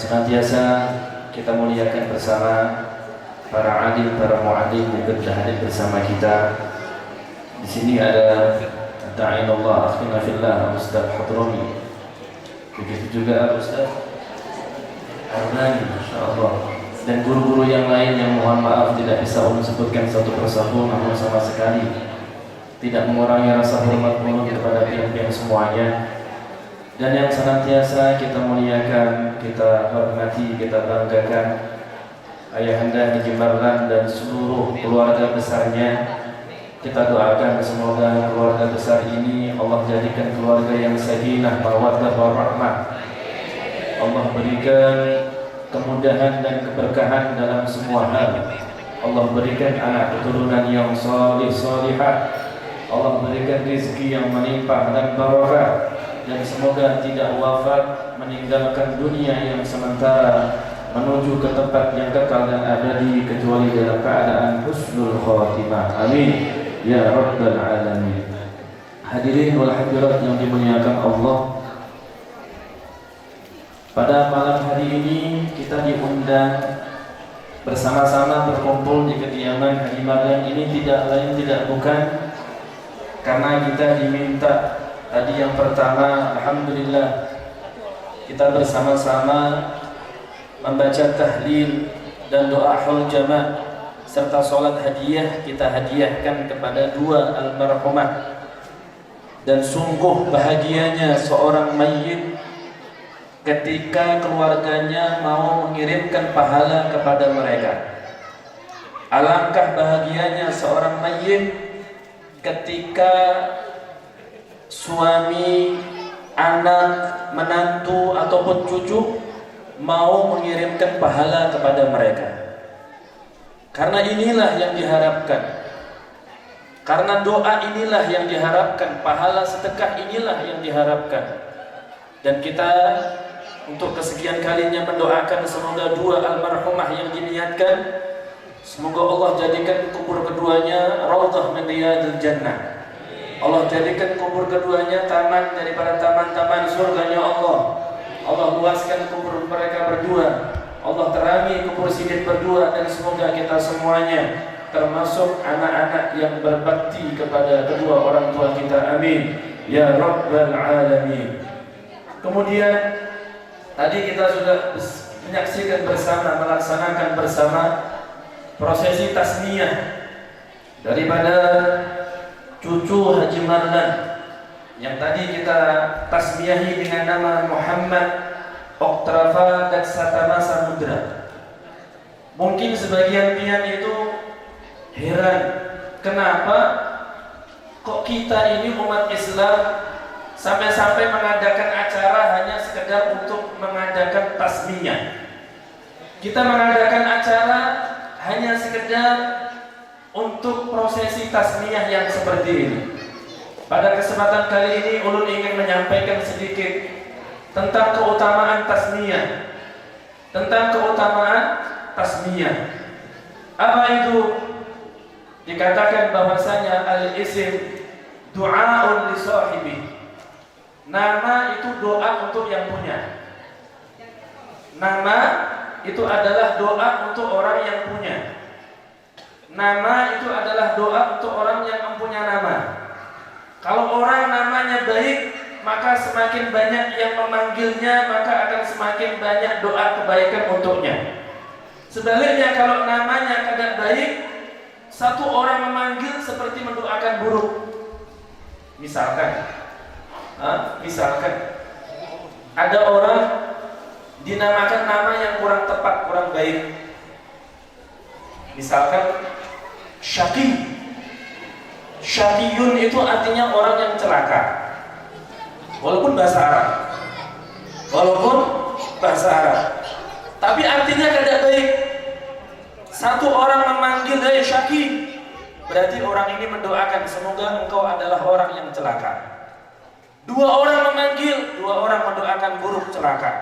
senantiasa kita muliakan bersama para alim, para mu'alim yang berhadir bersama kita. Di sini ada Da'inullah akhina fillah Ustaz Hadrami, begitu juga Ustaz Armani, masyaallah, dan guru-guru yang lain yang mohon maaf tidak bisa ulun sebutkan satu persatu, namun sama sekali tidak mengurangi rasa hormat ulun kepada pihak-pihak semuanya. Dan yang senantiasa kita muliakan, kita hormati, kita banggakan Ayahanda Haji Marlan dan seluruh keluarga besarnya. Kita doakan semoga keluarga besar ini Allah jadikan keluarga yang sakinah, mawaddah, warahmah. Allah berikan kemudahan dan keberkahan dalam semua hal. Allah berikan anak keturunan yang salih salihah. Allah berikan rezeki yang melimpah dan barakah. Dan semoga tidak wafat meninggalkan dunia yang sementara menuju ke tempat yang kekal dan abadi kecuali dalam keadaan husnul khatimah. Amin ya rabbal alamin. Hadirin wal hadirat yang dimuliakan Allah, pada malam hari ini kita diundang bersama-sama berkumpul di kediaman Haji Marlan ini tidak lain tidak bukan karena kita diminta. Tadi yang pertama, alhamdulillah kita bersama-sama membaca tahlil dan doa haul jama' serta sholat hadiah kita hadiahkan kepada dua almarhumah. Dan sungguh bahagianya seorang mayyit ketika keluarganya mau mengirimkan pahala kepada mereka. Alangkah bahagianya seorang mayyit ketika suami, anak, menantu ataupun cucu mau mengirimkan pahala kepada mereka. Karena inilah yang diharapkan. Karena doa inilah yang diharapkan, pahala sedekah inilah yang diharapkan. Dan kita untuk kesekian kalinya mendoakan semoga dua almarhumah yang diniatkan, semoga Allah jadikan kubur keduanya raudhah min riyadil jannah. Allah jadikan kubur keduanya taman daripada taman-taman surganya Allah. Allah luaskan kubur mereka berdua. Allah terangi kubur sidin berdua. Dan semoga kita semuanya termasuk anak-anak yang berbakti kepada kedua orang tua kita. Amin ya rabbal alamin. Kemudian tadi kita sudah menyaksikan bersama, melaksanakan bersama prosesi tasmiyah daripada cucu Haji Marlan yang tadi kita tasmiyahi dengan nama Muhammad Oktafa Daksatama Samudra. Mungkin sebagian pihak itu heran, kenapa kok kita ini umat Islam sampai-sampai mengadakan acara hanya sekedar untuk mengadakan tasmiyah. Kita mengadakan acara hanya sekedar untuk prosesi tasmiyah yang seperti ini. Pada kesempatan kali ini ulun ingin menyampaikan sedikit tentang keutamaan tasmiyah. Tentang keutamaan tasmiyah. Apa itu? Dikatakan bahwasanya al-isim du'aun li sahibi. Nama itu doa untuk yang punya. Nama itu adalah doa untuk orang yang punya. Nama itu adalah doa untuk orang yang mempunyai nama. Kalau orang namanya baik, maka semakin banyak yang memanggilnya, maka akan semakin banyak doa kebaikan untuknya. Sebaliknya kalau namanya tidak baik, satu orang memanggil seperti mendoakan buruk. Misalkan ada orang dinamakan nama yang kurang tepat, kurang baik. Misalkan Syaqi. Syaqiyun itu artinya orang yang celaka. Walaupun bahasa Arab. Tapi artinya tidak baik. Satu orang memanggil dari Syaqi, berarti orang ini mendoakan semoga engkau adalah orang yang celaka. Dua orang memanggil, dua orang mendoakan buruk celaka.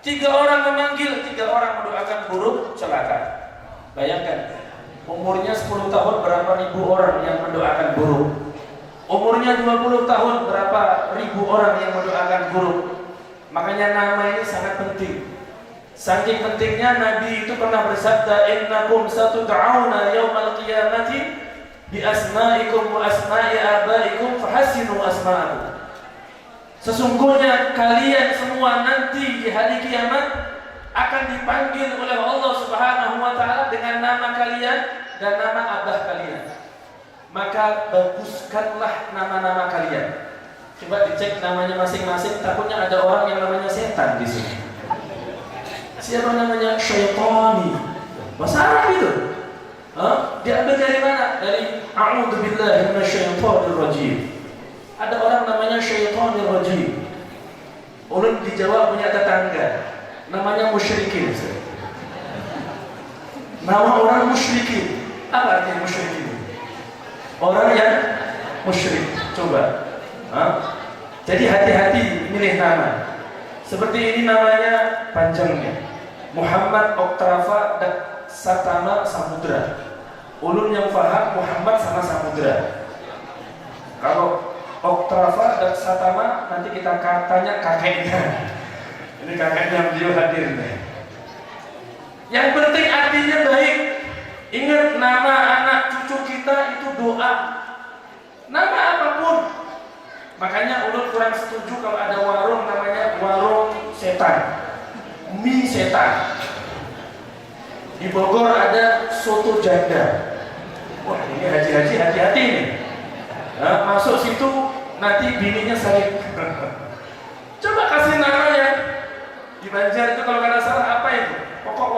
Tiga orang memanggil, tiga orang mendoakan buruk celaka. Bayangkan, umurnya 10 tahun berapa ribu orang yang mendoakan buruk. Umurnya 20 tahun berapa ribu orang yang mendoakan buruk. Makanya nama ini sangat penting. Saking pentingnya Nabi itu pernah bersabda, innakum satud'auna yaumal qiyamati bi asma'ikum wa asma'i abaikum fahasinu asma'akum. Sesungguhnya kalian semua nanti di hari kiamat akan dipanggil oleh Allah Subhanahu wa taala dengan nama kalian dan nama abah kalian. Maka baguskanlah nama-nama kalian. Coba dicek namanya masing-masing, takutnya ada orang yang namanya setan di sini. Siapa namanya? Syaitani. Bahasa Arab itu. Diambil dari mana? Dari a'udzubillahi minasyaitonir rajim. Ada orang namanya syaitonir rajim. Ulun di Jawa punya tetangga namanya musyrikin. Nama orang musyrikin. Apa artinya musyrikin? Orang yang musyrik. Coba. Jadi hati-hati milih nama. Seperti ini namanya panjangnya. Muhammad Oktafa Satama Samudra. Ulun yang paham Muhammad sama Samudra. Kalau Oktafa dan Satama nanti kita tanya kakeknya. Ini kakeknya beliau hadir nih. Yang penting artinya baik. Ingat nama anak cucu kita itu doa. Nama apapun. Makanya ulun kurang setuju kalau ada warung namanya warung setan. Mie setan. Di Bogor ada soto janda. Wah, ini haji-haji hati-hati nih. Masuk situ nanti bininya sakit. Coba kasih nama ya. Di Banjar itu kalau nggak salah apa itu? Pokok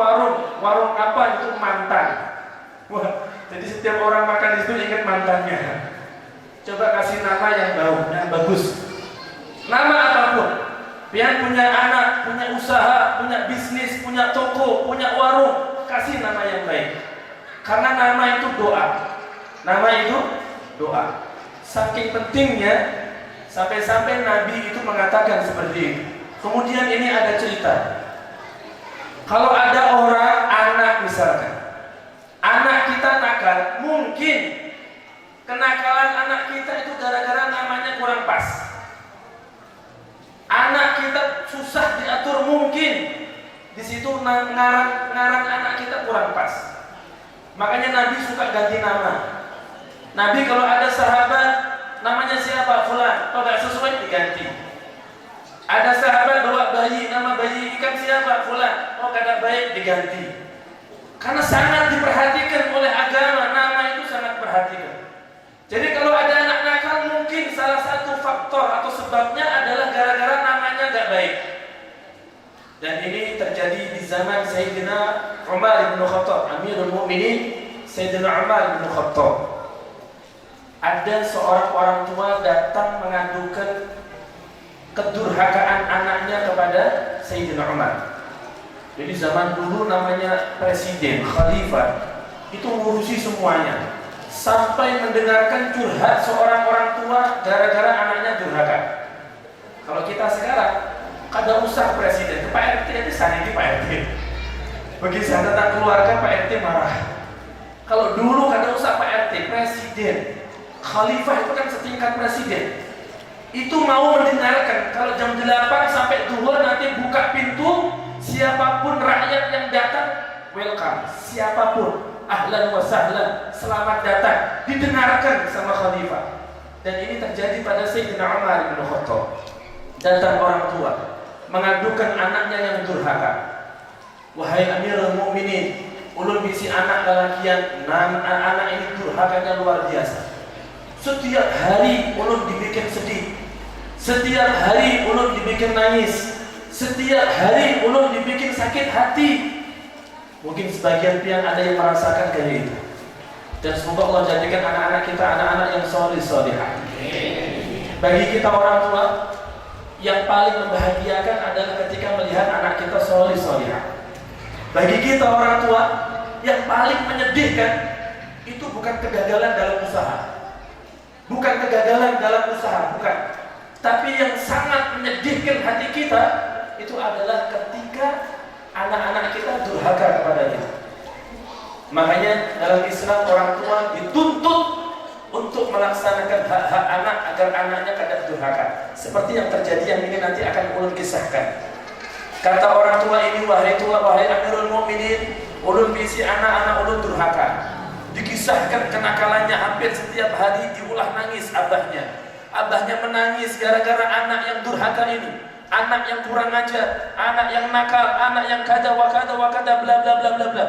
warung apa itu mantan. Wah, jadi setiap orang makan di situ ingat mantannya. Coba kasih nama yang bagus. Nama apapun. Pian punya anak, punya usaha, punya bisnis, punya toko, punya warung, kasih nama yang baik. Karena nama itu doa. Nama itu doa. Saking pentingnya sampai-sampai Nabi itu mengatakan seperti itu. Kemudian ini ada cerita. Kalau ada orang anak misalkan, anak kita nakal, mungkin kenakalan anak kita itu gara-gara namanya kurang pas. Anak kita susah diatur, mungkin di situ ngarang anak kita kurang pas. Makanya Nabi suka ganti nama. Nabi kalau ada sahabat namanya siapa? Fulan. Kalau nggak sesuai diganti. Ada sahabat bawa bayi, nama bayi ikan siapa? Fulan. Oh kada baik diganti. Karena sangat diperhatikan oleh agama, nama itu sangat perhatikan. Jadi kalau ada anak nakal mungkin salah satu faktor atau sebabnya adalah gara-gara namanya nggak baik. Dan ini terjadi di zaman Sayyidina Umar bin Khattab, Amirul Mukminin Sayyidina Umar bin Khattab. Ada seorang orang tua datang mengadukan kedurhakaan anaknya kepada Sayyidina Umar. Jadi zaman dulu namanya presiden, khalifah, itu ngurusi semuanya. Sampai mendengarkan curhat seorang orang tua gara-gara anaknya durhaka. Kalau kita sekarang kada usah presiden, Pak RT itu saniti Pak RT. Begitu tentang keluarga Pak RT marah. Kalau dulu kada usah Pak RT, presiden, khalifah itu kan setingkat presiden. Itu mau mendengarkan kalau jam 8 sampai duhur nanti buka pintu, siapapun rakyat yang datang welcome, siapapun ahlan wa sahlan, selamat datang, didengarkan sama khalifah. Dan ini terjadi pada Sayyidina Umar bin Khattab. Datang orang tua mengadukan anaknya yang durhaka. Wahai Amirul Mukminin, ulun bisi anak lelakian, anak ini durhakanya luar biasa. Setiap hari ulun dibikin sedih, setiap hari ulun dibikin nangis, setiap hari ulun dibikin sakit hati. Mungkin sebagian pian ada yang merasakan kayak itu. Dan semoga Allah jadikan anak-anak kita anak-anak yang soleh-solehah. Bagi kita orang tua, yang paling membahagiakan adalah ketika melihat anak kita soleh-solehah. Bagi kita orang tua, yang paling menyedihkan itu bukan kegagalan dalam usaha, bukan kegagalan dalam usaha, bukan. Tapi yang sangat menyedihkan hati kita itu adalah ketika anak-anak kita durhaka kepada kita. Makanya dalam Islam orang tua dituntut untuk melaksanakan hak-hak anak agar anaknya kada durhaka. Seperti yang terjadi yang ini nanti akan ulun kisahkan. Kata orang tua ini, wahai Amirul Mukminin, ulun bisi anak-anak ulun durhaka. Dikisahkan kenakalannya hampir setiap hari diulah nangis abahnya. Abahnya menangis gara-gara anak yang durhaka ini, anak yang kurang ajar, anak yang nakal, anak yang kada wakada bla bla bla bla bla.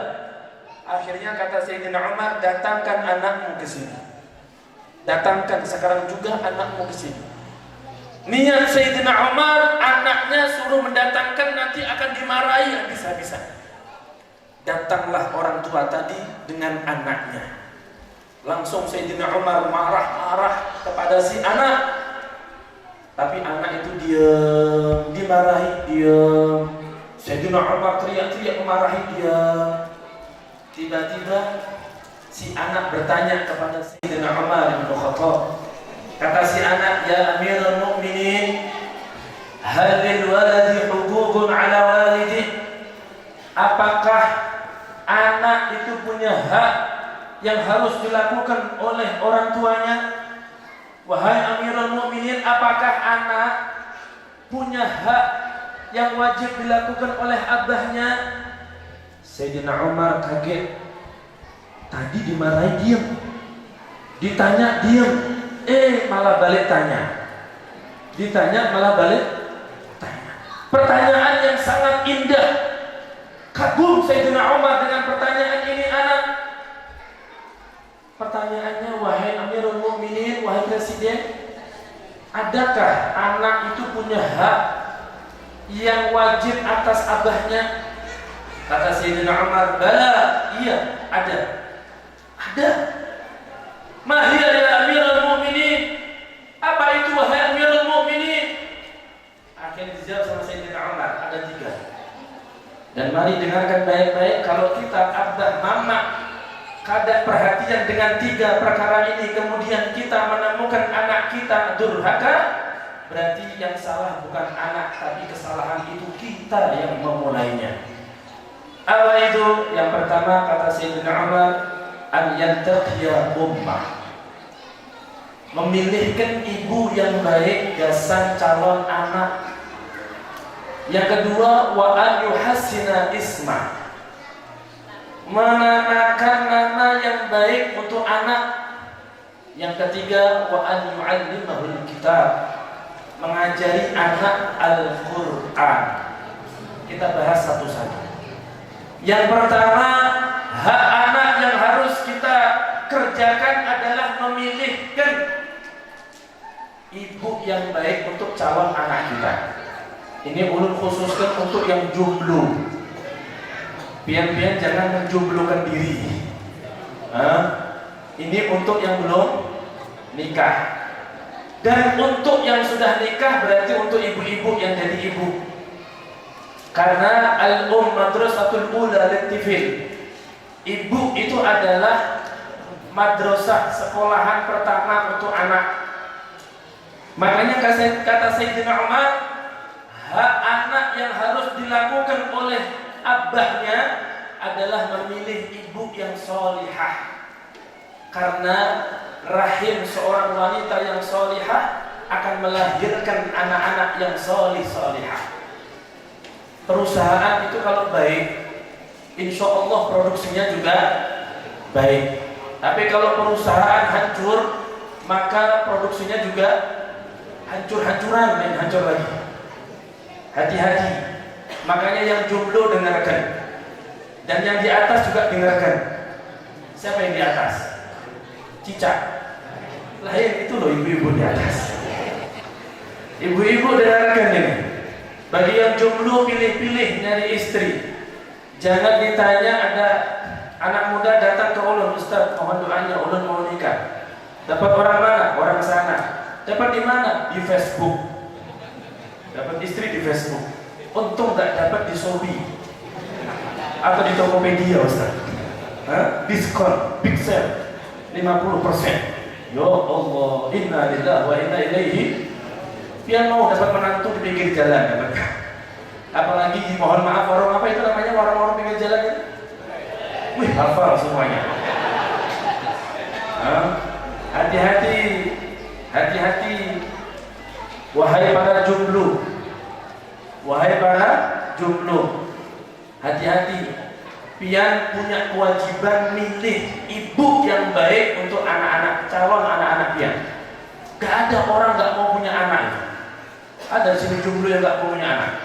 Akhirnya kata Sayyidina Umar, datangkan anakmu ke sini. Datangkan sekarang juga anakmu ke sini. Niat Sayyidina Umar, anaknya suruh mendatangkan, nanti akan dimarahi habis-habisan. Datanglah orang tua tadi dengan anaknya. Langsung Sayyidina Umar marah-marah kepada si anak. Tapi anak itu diam, dimarahi diam. Sayyidina Umar teriak-teriak memarahi dia. Tiba-tiba si anak bertanya kepada Sayyidina Umar bin Khattab. Kata si anak, ya Amirul Mukminin, hal lil waladi huququn ala walidih? Apakah anak itu punya hak yang harus dilakukan oleh orang tuanya? Wahai Amirul Mukminin, apakah anak punya hak yang wajib dilakukan oleh abahnya? Sayyidina Umar kaget. Tadi dimarahi diam, ditanya diam, malah balik tanya. Ditanya malah balik tanya. Pertanyaan yang sangat indah. Kagum Sayyidina Umar dengan pertanyaan ini anak. Pertanyaannya, wahai Amirul Mukminin, wahai Presiden, adakah anak itu punya hak yang wajib atas abahnya? Kata Sayyidina Umar, bala, iya, ada. Ada. Mahir ya Amirul Mukminin. Apa itu wahai Amirul Mukminin? Akhirnya dijawab sama Sayyidina Umar, ada 3. Dan mari dengarkan baik-baik, kalau kita abah mama kada perhatian dengan 3 perkara ini, kemudian kita menemukan anak kita durhaka, berarti yang salah bukan anak, tapi kesalahan itu kita yang memulainya. Apa itu? Yang pertama kata Sayyidina Umar, an yantaqiya ummah, memilihkan ibu yang baik gasan calon anak. Yang kedua, wa an yuhassina isma, menanamkan nama yang baik untuk anak. Yang ketiga, wa an yu'allimahul kitab, mengajari anak Al-Qur'an. Kita bahas satu-satu. Yang pertama, hak anak yang harus kita kerjakan adalah memilihkan ibu yang baik untuk calon anak kita. Ini ulun khususkan untuk yang jomblo. Pian-pian jangan menjomblokan diri. Ini untuk yang belum nikah. Dan untuk yang sudah nikah berarti untuk ibu-ibu yang jadi ibu. Karena madrasatul ula litifil, ibu itu adalah madrasah, sekolahan pertama untuk anak. Makanya kata Sayyidina Umar, hak anak yang harus dilakukan oleh abahnya adalah memilih ibu yang solihah. Karena rahim seorang wanita yang solihah akan melahirkan anak-anak yang solihah. Perusahaan itu kalau baik, insya Allah produksinya juga baik. Tapi kalau perusahaan hancur, maka produksinya juga hancur-hancuran dan hancur lagi. Hati-hati. Makanya yang jomblo dengarkan, dan yang di atas juga dengarkan. Siapa yang di atas? Cicak. Lahir itu loh ibu-ibu di atas. Ibu-ibu dengarkan ini. Bagi yang jomblo, pilih-pilih nyari istri. Jangan ditanya, ada anak muda datang ke ulun, Ustaz mohon doanya, ulun mau nikah. Dapat orang mana? Orang sana. Dapat di mana? Di Facebook. Dapat istri di Facebook. Untung tak dapat di Shopee atau di Tokopedia, Ustaz. Diskon, big sale 50%. Ya Allah, inna lillahi wa inna ilaihi. Pian mau dapat menantu di pinggir jalan, dapatkah? Apalagi mohon maaf, warung apa itu namanya, warung-warung pinggir jalan itu? Wih, hafal semuanya. Hati-hati, hati-hati, wahai para jomblo, wahai para jomblo, hati-hati. Pian punya kewajiban milih ibu yang baik untuk anak-anak, calon anak-anak pian. Gak ada orang gak mau punya anak. Ada di sini jomblo yang gak mau punya anak.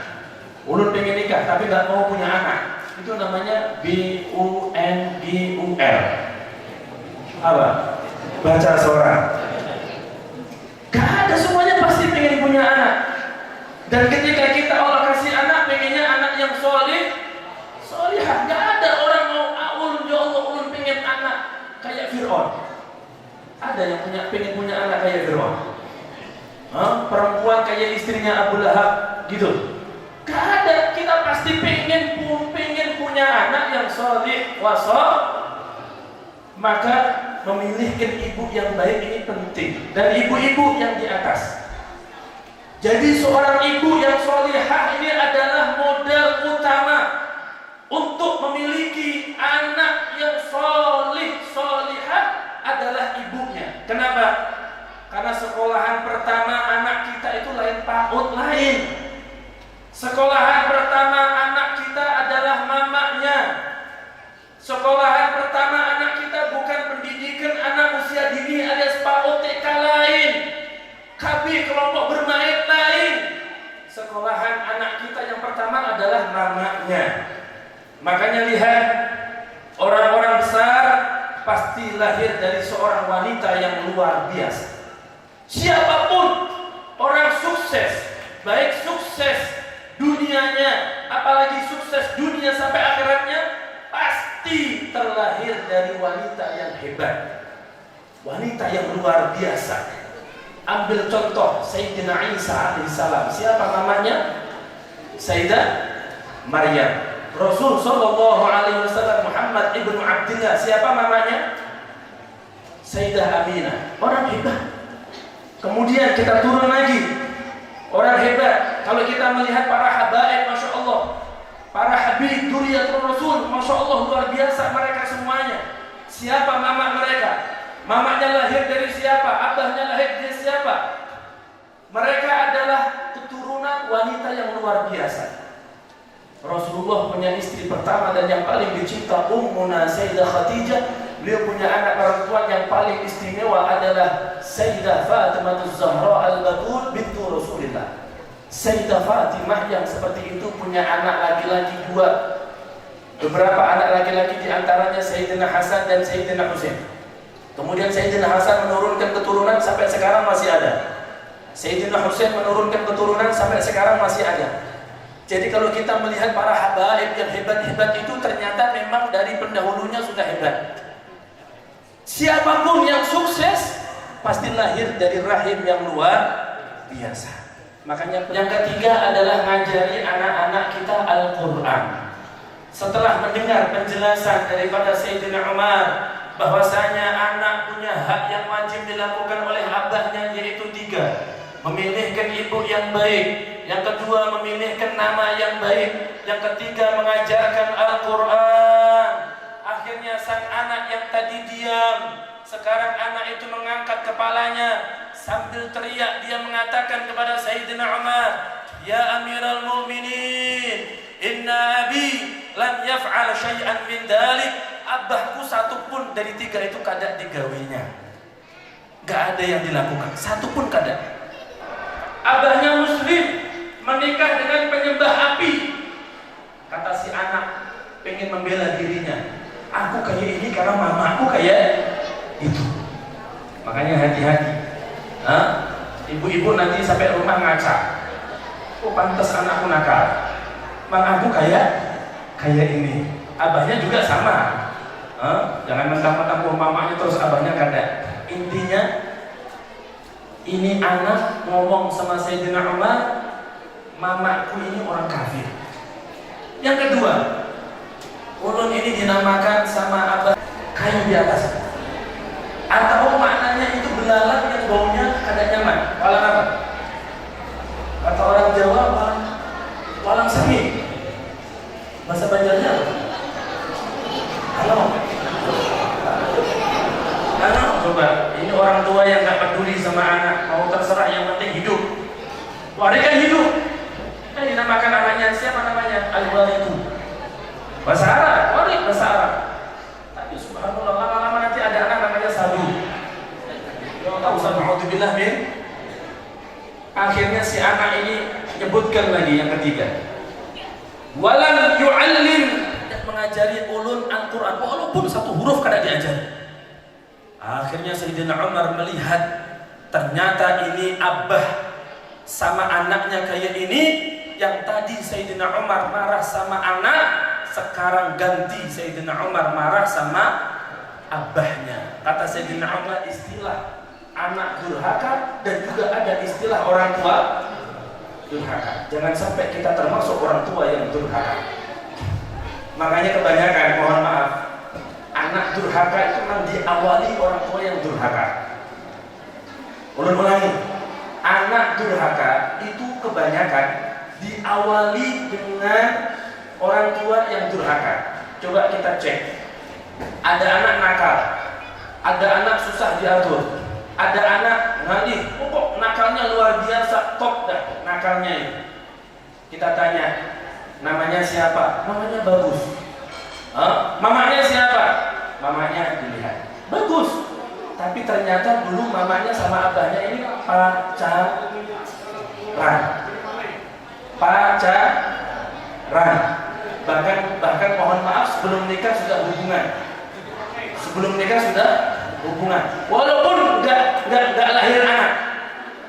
Ulun pengen nikah tapi gak mau punya anak. Itu namanya BUNGUL. Apa? Baca seorang. Gak ada, semuanya pasti pengen punya anak. Dan ketika kita Allah kasih anak, pengennya anak yang solihah. Gak ada orang mau ulun, ya Allah, ulun pengen anak kayak Fir'aun. Ada yang pengen punya anak kayak Fir'aun. Perempuan kayak istrinya Abu Lahab gitu. Gak ada, kita pasti pengen punya anak yang solih wasol. Maka memilihkan ibu yang baik ini penting, dan ibu-ibu yang di atas. Jadi seorang ibu yang solihah ini adalah modal utama untuk memiliki anak yang solihah adalah ibunya. Kenapa? Karena sekolahan pertama anak kita itu lain PAUD lain. Sekolahan pertama anak kita adalah mamanya. Sekolahan pertama anak kita bukan pendidikan anak usia dini alias PAUD TK lain. KB kelompok bermain lain. Sekolahan anak kita yang pertama adalah mamanya. Makanya lihat, orang-orang besar pasti lahir dari seorang wanita yang luar biasa. Siapapun orang sukses, baik sukses dunianya, apalagi sukses dunia sampai akhiratnya, pasti terlahir dari wanita yang hebat, wanita yang luar biasa. Ambil contoh Sayyidina Isa alaihissalam. Siapa namanya? Sayyidah Maryam. Rasul sallallahu alaihi wasallam Muhammad ibnu Abdillah. Siapa namanya? Sayyidah Aminah. Orang hebat. Kemudian kita turun lagi, orang hebat. Kalau kita melihat para habaib, masya Allah, para habib duriyatul Rasul, masya Allah, luar biasa mereka semuanya. Siapa mama mereka? Mamanya lahir dari siapa? Abahnya lahir dari siapa? Mereka adalah keturunan wanita yang luar biasa. Rasulullah punya istri pertama dan yang paling dicinta, Ummuna Sayyidah Khadijah. Beliau punya anak perempuan yang paling istimewa adalah Sayyidah Fatimah Az-Zahra Al-Batul bintu Rasulillah. Sayyidah Fatimah yang seperti itu punya anak laki-laki dua. Beberapa anak laki-laki diantaranya Sayyidina Hasan dan Sayyidina Husain. Kemudian Sayyidina Hasan menurunkan keturunan sampai sekarang masih ada. Sayyidina Husain menurunkan keturunan sampai sekarang masih ada. Jadi kalau kita melihat para habaib yang hebat-hebat itu ternyata memang dari pendahulunya sudah hebat. Siapapun yang sukses pasti lahir dari rahim yang luar biasa. Makanya yang ketiga adalah ngajari anak-anak kita Al-Quran. Setelah mendengar penjelasan daripada Sayyidina Umar bahwasanya anak punya hak yang wajib dilakukan oleh abahnya, yaitu 3. Memilihkan ibu yang baik. Yang kedua, memilihkan nama yang baik. Yang ketiga, mengajarkan Al-Quran. Akhirnya sang anak yang tadi diam, sekarang anak itu mengangkat kepalanya sambil teriak. Dia mengatakan kepada Sayyidina Umar, "Ya Amirul Mu'minin, inna abi lam yaf'al syai'an min dalik." Abahku satupun dari 3 itu kada digawinya. Gak ada yang dilakukan, satupun kada. Abahnya muslim, menikah dengan penyembah api. Kata si anak, pengen membela dirinya. Aku kayak ini karena mama aku kayak itu. Makanya hati-hati. Ibu-ibu nanti sampai rumah ngaca. Oh, pantas anakku nakal. Mang aku kayak ini. Abahnya juga sama. Jangan mentang-mentang mamanya terus abahnya kada. Intinya ini anak ngomong sama Sayyidina Umar, mamaku ini orang kafir. Yang kedua, ulun ini dinamakan sama abah kayu di atas. Atau maknanya itu belalang yang baunya kada nyaman. Walang apa? Kata orang Jawa, walang sengit. Bahasa Banjarnya apa? Halo, coba. Ini orang tua yang gak peduli sama anak, mau terserah, yang penting hidup. Mereka hidup. Dinamakan anaknya siapa namanya? al-walidu. Bahasa Arab, walid bahasa Arab. Tapi subhanallah, lama-lama nanti ada anak namanya Sadu. Tahu Alhamdulillah min. Akhirnya si anak ini menyebutkan lagi yang ketiga. Walam yu'allim, dan mengajari ulun Al-Quran walaupun satu huruf kada diajari. Akhirnya Sayyidina Umar melihat ternyata ini abah sama anaknya kayak ini. Yang tadi Sayyidina Umar marah sama anak, sekarang ganti Sayyidina Umar marah sama abahnya. Kata Sayyidina Umar, istilah anak durhaka dan juga ada istilah orang tua durhaka. Jangan sampai kita termasuk orang tua yang durhaka. Makanya kebanyakan, mohon maaf, anak durhaka itu memang diawali orang tua yang durhaka. Ulang-ulangi, anak durhaka itu kebanyakan diawali dengan orang tua yang durhaka. Coba kita cek. Ada anak nakal, ada anak susah diatur, ada anak ngalih, pokok nakalnya luar biasa, top dah nakalnya ini. Kita tanya, namanya siapa? Namanya bagus. Mamanya siapa? Mamanya dilihat bagus, tapi ternyata dulu mamanya sama abahnya ini pacaran. Bahkan mohon maaf, sebelum nikah sudah hubungan. Walaupun nggak lahir anak,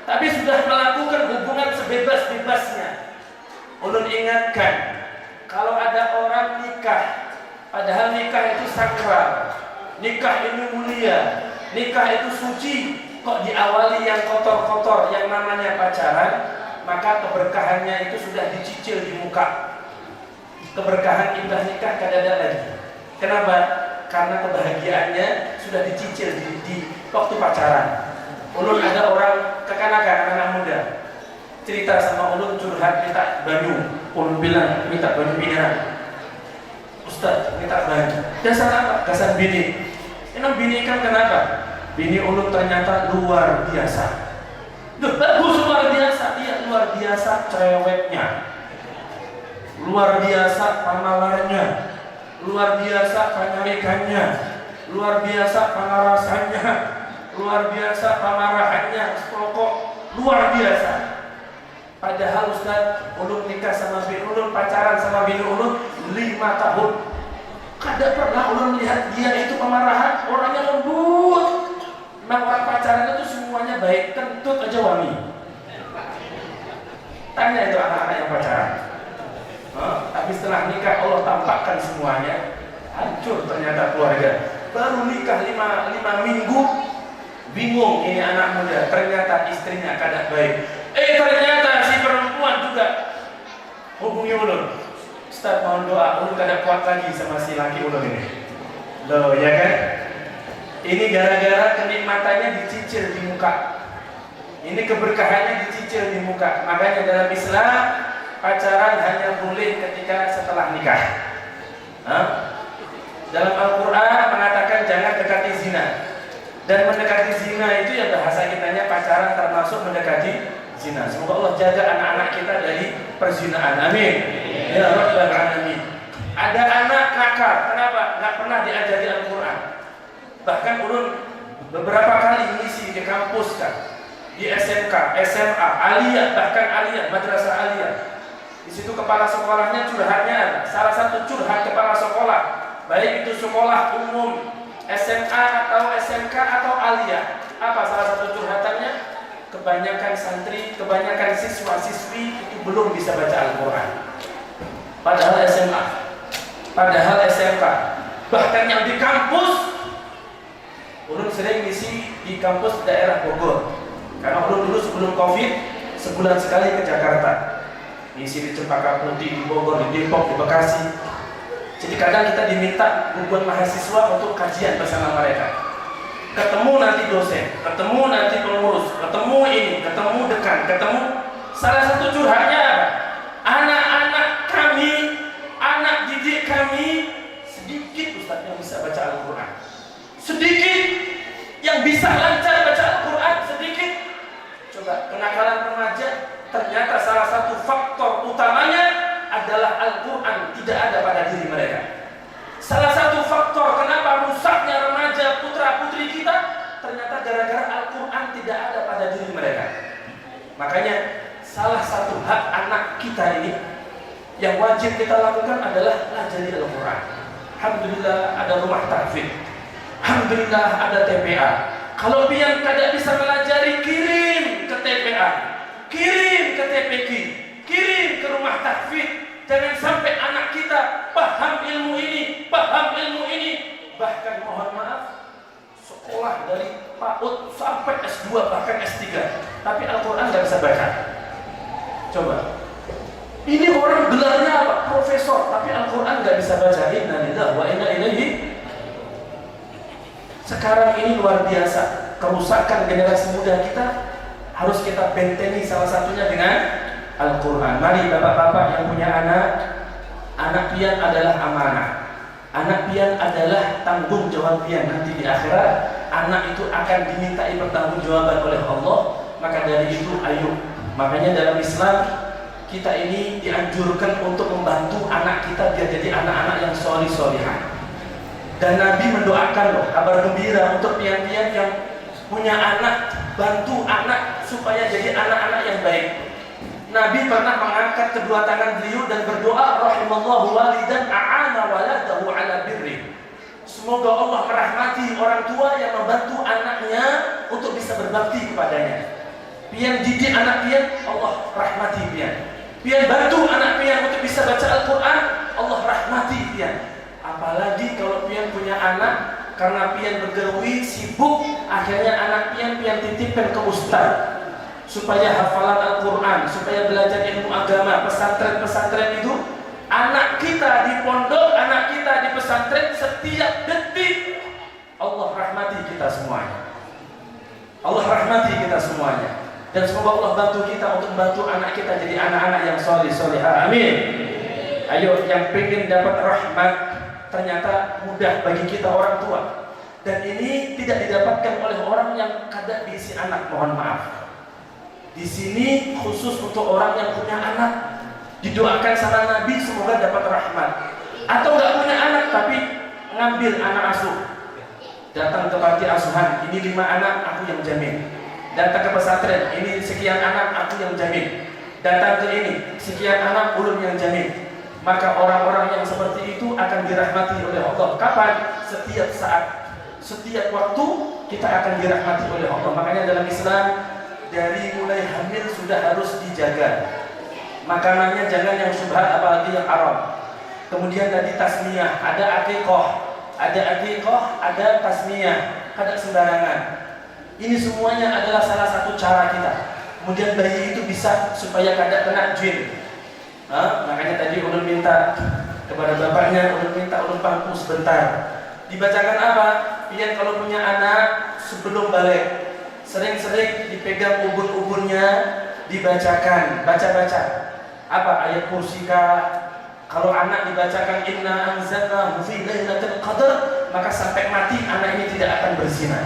tapi sudah melakukan hubungan sebebas-bebasnya. Ulun ingatkan, kalau ada orang nikah, padahal nikah itu sakral, nikah ini mulia, nikah itu suci, kok diawali yang kotor-kotor, yang namanya pacaran, maka keberkahannya itu sudah dicicil di muka. Keberkahan indah nikah kada ada lagi. Kenapa? Karena kebahagiaannya sudah dicicil di waktu pacaran. Ulun ada orang kekanakan, anak muda, cerita sama ulun, curhat minta banyu. Ulun bilang minta banyu mineral. Ustaz, minta banyu. Dasar apa? Dasar bini. Emang bini kan kenapa? Bini ulun ternyata luar biasa. Duh, bagus, luar biasa. Iya, luar biasa cerewetnya, luar biasa panalarnya, luar biasa penyarikannya, luar biasa pengarasannya, luar biasa pemarahannya, pokok luar biasa. Padahal Ustaz, ulun nikah sama bini ulun, pacaran sama bini ulun 5 tahun. Kada pernah ulun melihat dia itu pemarahan, orangnya lembut. Memang orang pacaran itu semuanya baik, kentut aja wangi. Tanya itu anak-anak yang pacaran. Tapi setelah nikah Allah tampakkan semuanya, hancur ternyata keluarga. Baru nikah 5 minggu, bingung ini anak muda, ternyata istrinya kada baik. Ternyata si perempuan juga hubungi ulun. Ustaz, mohon doa, ulun kada kuat lagi sama si laki ulun ini. Loh, ya kan? Ini gara-gara kenikmatannya dicicil di muka. Ini keberkahannya dicicil di muka. Makanya dalam Islam pacaran hanya boleh ketika setelah nikah. Dalam Al-Quran mengatakan jangan dekati zina. Dan mendekati zina itu ya bahasa kitanya pacaran termasuk mendekati zina. Semoga Allah jaga anak-anak kita dari perzinaan. Amin. Ya Rabbal Alamin. Ada anak nakal, kenapa? Nggak pernah diajari Al-Quran. Bahkan ulun beberapa kali ngisi di kampus kan, di SMK, SMA, aliyah, bahkan aliyah, madrasah aliyah. Di situ kepala sekolahnya curhatnya ada. Salah satu curhat kepala sekolah, baik itu sekolah umum, SMA atau SMK atau aliyah. Apa salah satu curhatannya? Kebanyakan santri, kebanyakan siswa-siswi itu belum bisa baca Al-Quran. Padahal SMA, padahal SMK, bahkan yang di kampus. Ulun sering ngisi di kampus daerah Bogor. Karena ulun dulu sebelum Covid sebulan sekali ke Jakarta. Ngisi di Cempaka Putih, di Bogor, di Depok, di Bekasi. Jadi kadang kita diminta ribuan mahasiswa untuk kajian bersama mereka. Ketemu nanti dosen, ketemu nanti pengurus, ketemu ini, ketemu dekan, ketemu. Salah satu curhatnya apa? Anak-anak kami, anak didik kami sedikit Ustaz yang bisa baca Al-Quran. Sedikit yang bisa lancar baca Al-Quran, sedikit. Coba kenakalan remaja, ternyata salah satu faktor utamanya adalah Al-Quran tidak ada pada diri mereka. Salah satu faktor kenapa rusaknya remaja putra-putri kita ternyata gara-gara Al-Quran tidak ada pada diri mereka. Makanya salah satu hak anak kita ini yang wajib kita lakukan adalah pelajari Al-Quran. Alhamdulillah ada rumah tahfidz, alhamdulillah ada TPA. Kalau pian tidak bisa melajari, kirim ke TPA, kirim ke TPQ, kirim ke rumah tahfidz. Jangan sampai anak kita paham ilmu ini, paham ilmu ini. Bahkan mohon maaf, sekolah dari PAUD sampai S2 bahkan S3, tapi Al-Quran nggak bisa baca. Coba, ini orang gelarnya apa? Profesor, tapi Al-Quran nggak bisa baca. Inna lillahi wa inna ilaihi. Sekarang ini luar biasa, kerusakan generasi muda kita harus kita bentengi salah satunya dengan Al-Quran. Mari bapak-bapak yang punya anak pian adalah amanah. Anak pian adalah tanggung jawab pian nanti di akhirat. Anak itu akan dimintai pertanggungjawaban oleh Allah. Maka dari itu ayo. Makanya dalam Islam kita ini dianjurkan untuk membantu anak kita biar jadi anak-anak yang solih-solihah. Dan Nabi mendoakan loh, kabar gembira untuk pian-pian yang punya anak, bantu anak supaya jadi anak-anak yang baik. Nabi pernah mengangkat kedua tangan beliau dan berdoa, rahimallahu walidan a'ana waladahu ala birri. Semoga Allah merahmati orang tua yang membantu anaknya untuk bisa berbakti kepadanya. Pian didik anak pian, Allah rahmati pian. Pian bantu anak pian untuk bisa baca Al-Quran, Allah rahmati pian. Apalagi kalau pian punya anak, karena pian bergawi sibuk, akhirnya anak pian titipkan ke ustaz supaya hafalan Al-Quran, supaya belajar ilmu agama, pesantren-pesantren itu. Anak kita di pondok, anak kita di pesantren, setiap detik Allah rahmati kita semuanya. Allah rahmati kita semuanya. Dan semoga Allah bantu kita untuk membantu anak kita jadi anak-anak yang soleh-solehah. Amin. Ayo, yang pengen dapat rahmat ternyata mudah bagi kita orang tua. Dan ini tidak didapatkan oleh orang yang kadang diisi anak, mohon maaf. Di sini khusus untuk orang yang punya anak, didoakan sama Nabi semoga dapat rahmat. Atau nggak punya anak tapi ngambil anak asuh, datang ke panti asuhan, ini 5 anak aku yang jamin. Datang ke pesantren, ini sekian anak aku yang jamin. Datang ke ini, sekian anak ulun yang jamin. Maka orang-orang yang seperti itu akan dirahmati oleh Allah. Kapan? Setiap saat, setiap waktu kita akan dirahmati oleh Allah. Makanya dalam Islam dari mulai hamil sudah harus dijaga. Makanannya jangan yang syubhat, apalagi yang haram. Kemudian tadi tasmiyah, ada akikoh, ada tasmiyah, ada sembarangan. Ini semuanya adalah salah satu cara kita. Kemudian bayi itu bisa supaya kada kena jin. Makanya tadi ulun minta kepada bapaknya, ulun minta ulun pangku sebentar. Dibacakan apa? Pian kalau punya anak sebelum balik, sering-sering dipegang ubun-ubunnya, dibacakan, baca-baca. Apa ayat kursika? Kalau anak dibacakan inna anzalnahu fi lailatul qadar, maka sampai mati anak ini tidak akan berzina.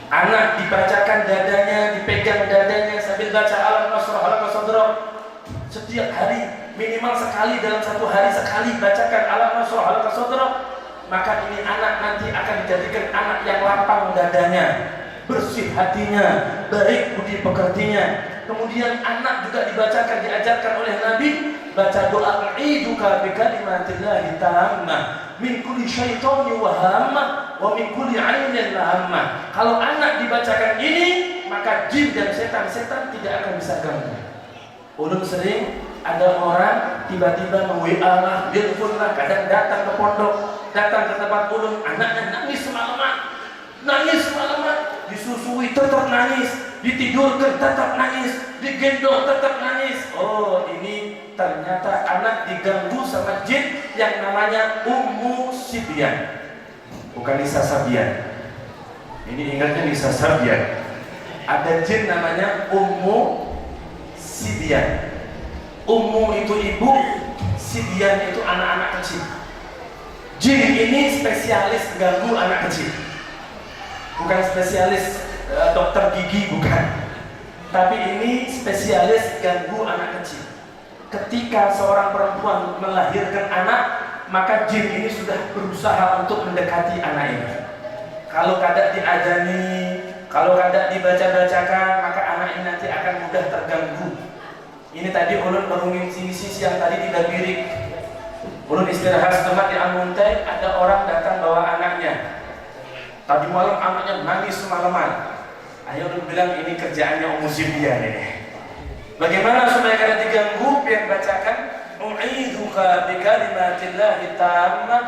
Anak dibacakan dadanya, dipegang dadanya sambil baca alam nasrah, alam nasrah. Setiap hari minimal sekali, dalam satu hari sekali bacakan alam nasrah, alam nasrah. Maka ini anak nanti akan dijadikan anak yang lapang dadanya, bersih hatinya, baik budi pekertinya. Kemudian anak juga dibacakan, diajarkan oleh Nabi baca doa iduka bi kalimatillahi tammah min kulli syaitani wa hammah wa min kulli ainin lahammah. Kalau anak dibacakan ini, maka jin dan setan-setan tidak akan bisa ganggu. Ulun sering ada orang tiba-tiba meng-WA lah, telepon lah, kadang datang ke pondok, datang ke tempat ulun, anaknya nangis semalaman, disusui tetap nangis, ditidurkan tetap nangis, digendong tetap nangis. Oh, ini ternyata anak diganggu sama jin yang namanya Ummu Sibyan, bukan Nisa Sabian. Ini ingatnya Nisa Sabian. Ada jin namanya Ummu Sibyan. Ummu itu ibu, Sibyan itu anak-anak kecil. Jin ini spesialis ganggu anak kecil, bukan spesialis dokter gigi, bukan. Tapi ini spesialis ganggu anak kecil. ketika seorang perempuan melahirkan anak, maka jin ini sudah berusaha untuk mendekati anak ini. Kalau kada diadani, kalau kada dibaca-bacakan, maka anak ini nanti akan mudah terganggu. Ini tadi ulun berungin sisi yang tadi tidak birik. Ulun istirahat setelah di Amuntai, ada orang datang bawa anaknya. Tadi malam anaknya nangis semalaman. Ayo ulun bilang ini kerjaannya Ummu Sibyan ini. Bagaimana supaya kada diganggu? Biar bacakan u'idzuka bi kalimatillahi tammah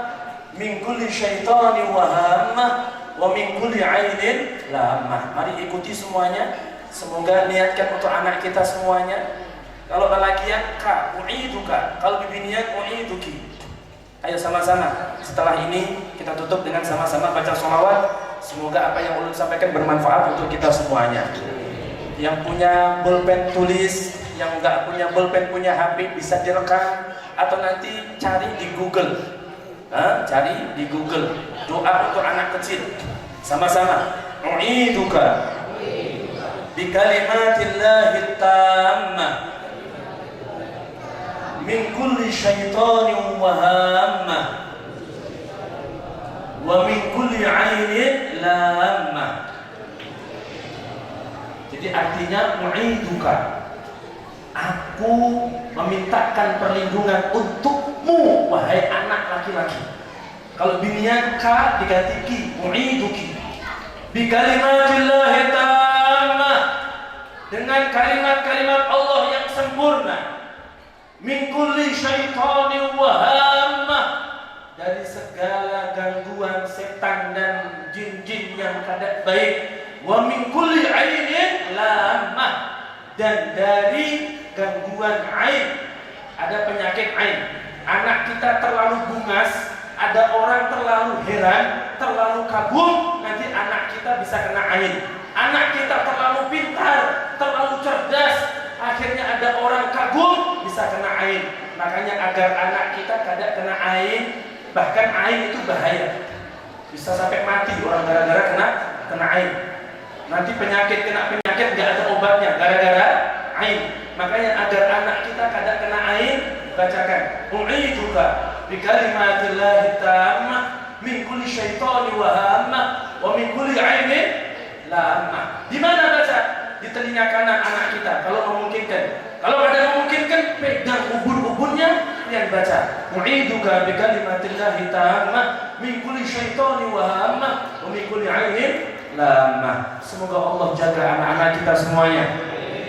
min kulli syaitani wa hammah wa min kulli ainin lamah. Mari ikuti semuanya. Semoga niatkan untuk anak kita semuanya. Kalau lelakian ka u'idzuka, kalau bibinian u'idzuki. Ayo sama-sama. Setelah ini kita tutup dengan sama-sama baca sholawat. Semoga apa yang ulun sampaikan bermanfaat untuk kita semuanya. Yang punya bolpen tulis, yang enggak punya bolpen punya HP bisa direkam atau nanti cari di Google. Cari di Google doa untuk anak kecil. Sama-sama. U'idzuka bi kalimatillahi tammah min kulli syaitanin wa hammah wa min kulli ainin lamah. Jadi artinya mu'iduka, aku memintakan perlindungan untukmu wahai anak laki-laki. Kalau binian ka diganti ki, mu'iduki bi kalimatillahi tammah, dengan kalimat-kalimat Allah yang sempurna. Min kulli syaitanin wa hammah, dari segala gangguan setan dan jin-jin yang kada baik. Wa min kulli ainin lamah, dan dari gangguan ain. Ada penyakit ain. Anak kita terlalu bungas, ada orang terlalu heran, terlalu kagum, nanti anak kita bisa kena ain. Anak kita terlalu pintar, terlalu cerdas, akhirnya ada orang kagum, bisa kena ain. Makanya agar anak kita kada kena ain, bahkan ain itu bahaya, bisa sampai mati orang gara-gara kena ain. Nanti penyakit nggak ada obatnya gara-gara ain. Makanya agar anak kita kada kena ain, bacakan u'idzuka bi kalimatillahi tammah min kulli syaitani wa hammah wa min kulli ainin lamah. Di mana baca? Di telinga kanan anak kita kalau memungkinkan. Kalau ada memungkinkan, pegang ubun-ubunnya yang baca u'idzuka bi kalimatillahi tammah min kulli syaitani wa hammah wa min kulli ainin lamah. Semoga Allah jaga anak-anak kita semuanya.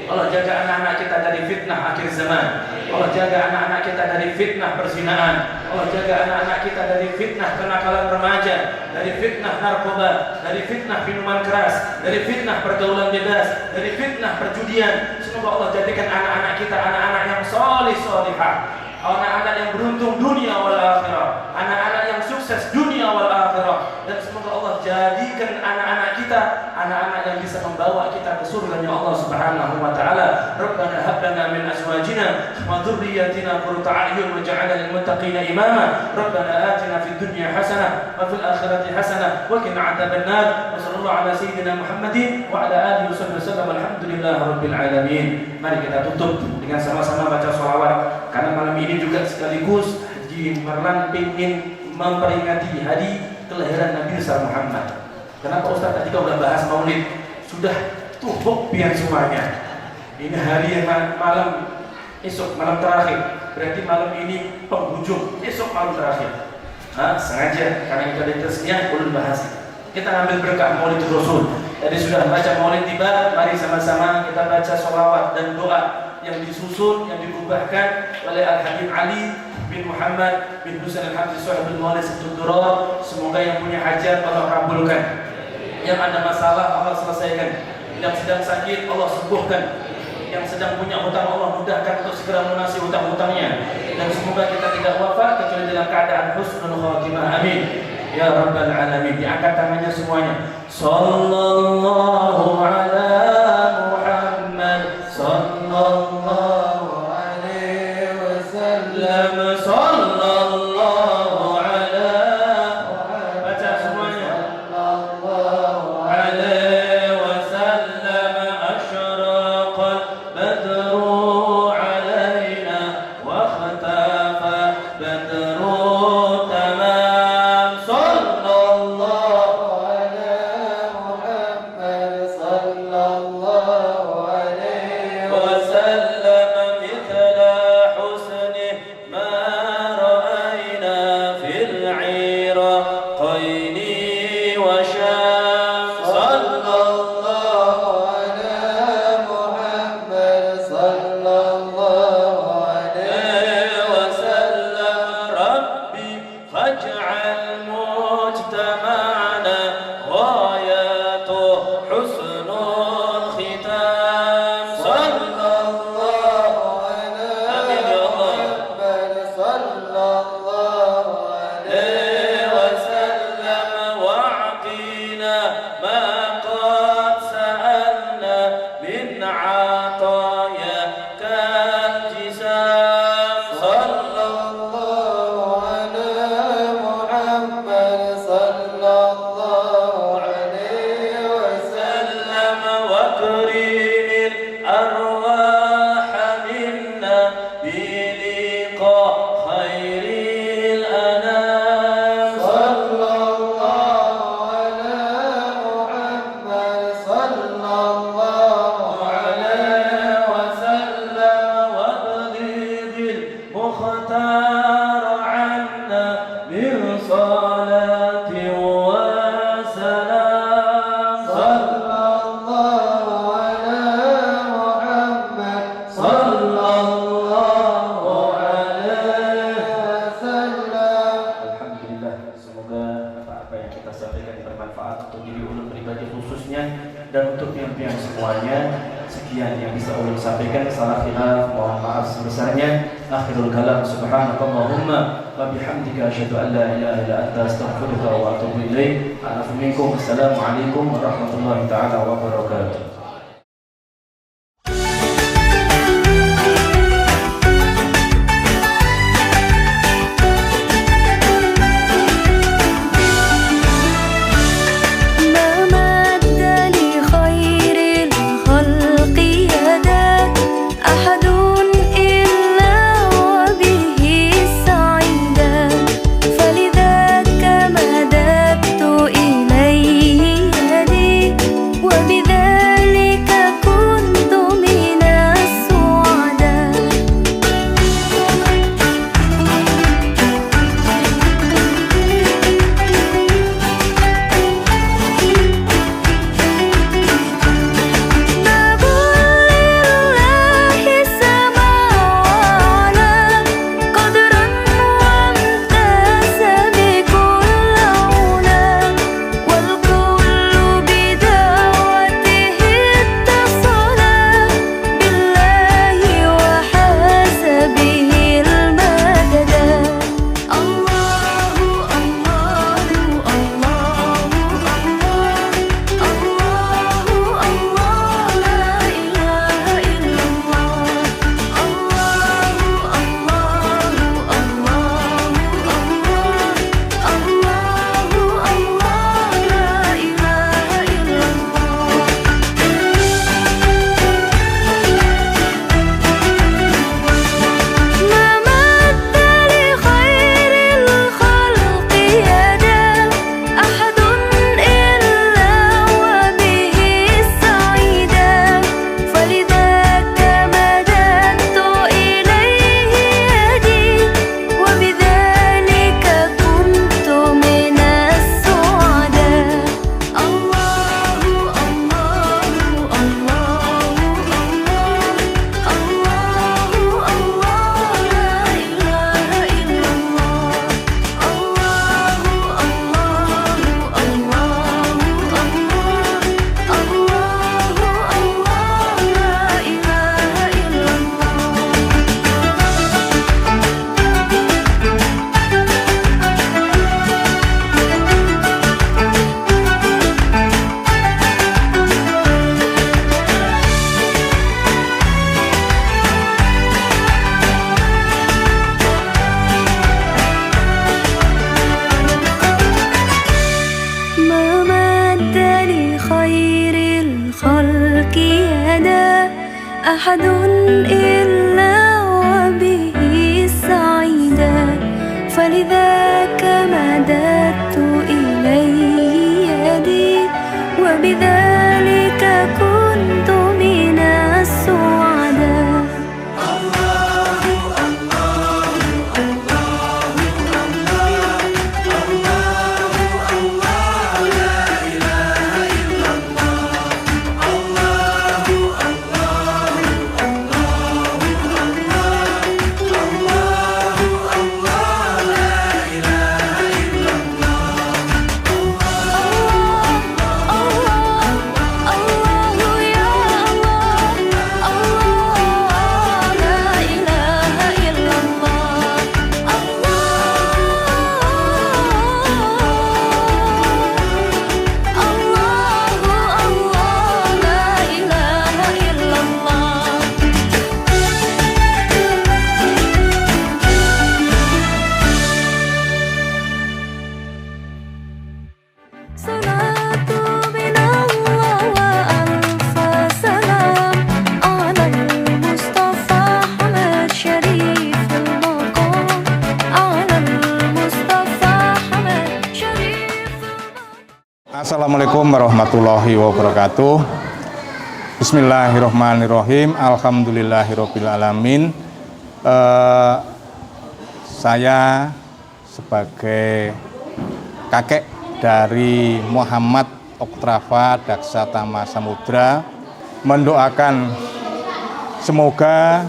Allah jaga anak-anak kita dari fitnah akhir zaman. Allah jaga anak-anak kita dari fitnah perzinaan. Allah jaga anak-anak kita dari fitnah kenakalan remaja, dari fitnah narkoba, dari fitnah minuman keras, dari fitnah pergaulan bebas, dari fitnah perjudian. Semoga Allah jadikan anak-anak kita anak-anak yang solih-solihah, anak-anak yang beruntung dunia wal akhirah, anak-anak yang sukses dunia wal akhirah. Dan semoga Allah jadikan anak-anak kita anak-anak yang bisa membawa kita ke surganya Allah Subhanahu wa taala. Rabbana hab lana min azwajina wa dhurriyyatina qurrata a'yun waj'alna lil muttaqina imama. Rabbana atina fid dunya hasanah wa fil akhirati hasanah wa qina 'adzabannar. Wa sallallahu ala sayyidina Muhammadin wa ala alihi wasallam. Alhamdulillahi rabbil alamin. Mari kita tutup dengan sama-sama baca sholawat, karena malam ini juga sekaligus Haji Marlan ingin memperingati hari kelahiran Nabi besar Muhammad. Kenapa Ustaz tadi kau udah bahas maulid? Sudah tumpuk biar semuanya. Ini hari yang malam, esok malam terakhir. Berarti malam ini penghujung, esok malam terakhir. Sengaja karena kita ada tersnya ulun bahas. Kita ambil berkah maulid Rasul. Jadi sudah baca maulid tiba, mari sama-sama kita baca sholawat dan doa yang disusun, yang diubahkan oleh Al-Habib Ali bin Muhammad bin Husain Al-Habib Sahibul Maulid Durar. Semoga yang punya hajat Allah kabulkan, yang ada masalah Allah selesaikan, yang sedang sakit Allah sembuhkan, yang sedang punya hutang Allah mudahkan untuk segera melunasi hutang-hutangnya, dan semoga kita tidak wafat kecuali dalam keadaan husnul khatimah. Amin ya rabbal alamin. Diangkat tangannya semuanya. Sallallahu ala Muhammad sallallahu alaihi wasallam. Sallallahu ala Muhammad, baca semuanya. Sallallahu alaihi wasallam. Asyraqal badru alaina Dan untuk pihak-pihak semuanya, sekian yang bisa ulun sampaikan. Salah khilaf, mohon maaf sebesarnya. Akhirul kalam, subhanakallahumma wa bihamdika asyhadu an la ilaha illa anta astaghfiruka wa atubu ilaik. A'udzu minkum. Assalamualaikum warahmatullahi taala wabarakatuh. أحد إلا وبه سعيدا فلذاك مددت إليه يدي وبذلك كنت من السعداء. Assalamualaikum warahmatullahi wabarakatuh. Bismillahirrahmanirrahim. Alhamdulillahirrahmanirrahim. Saya sebagai kakek dari Muhammad Oktrava Daksatama Samudra mendoakan semoga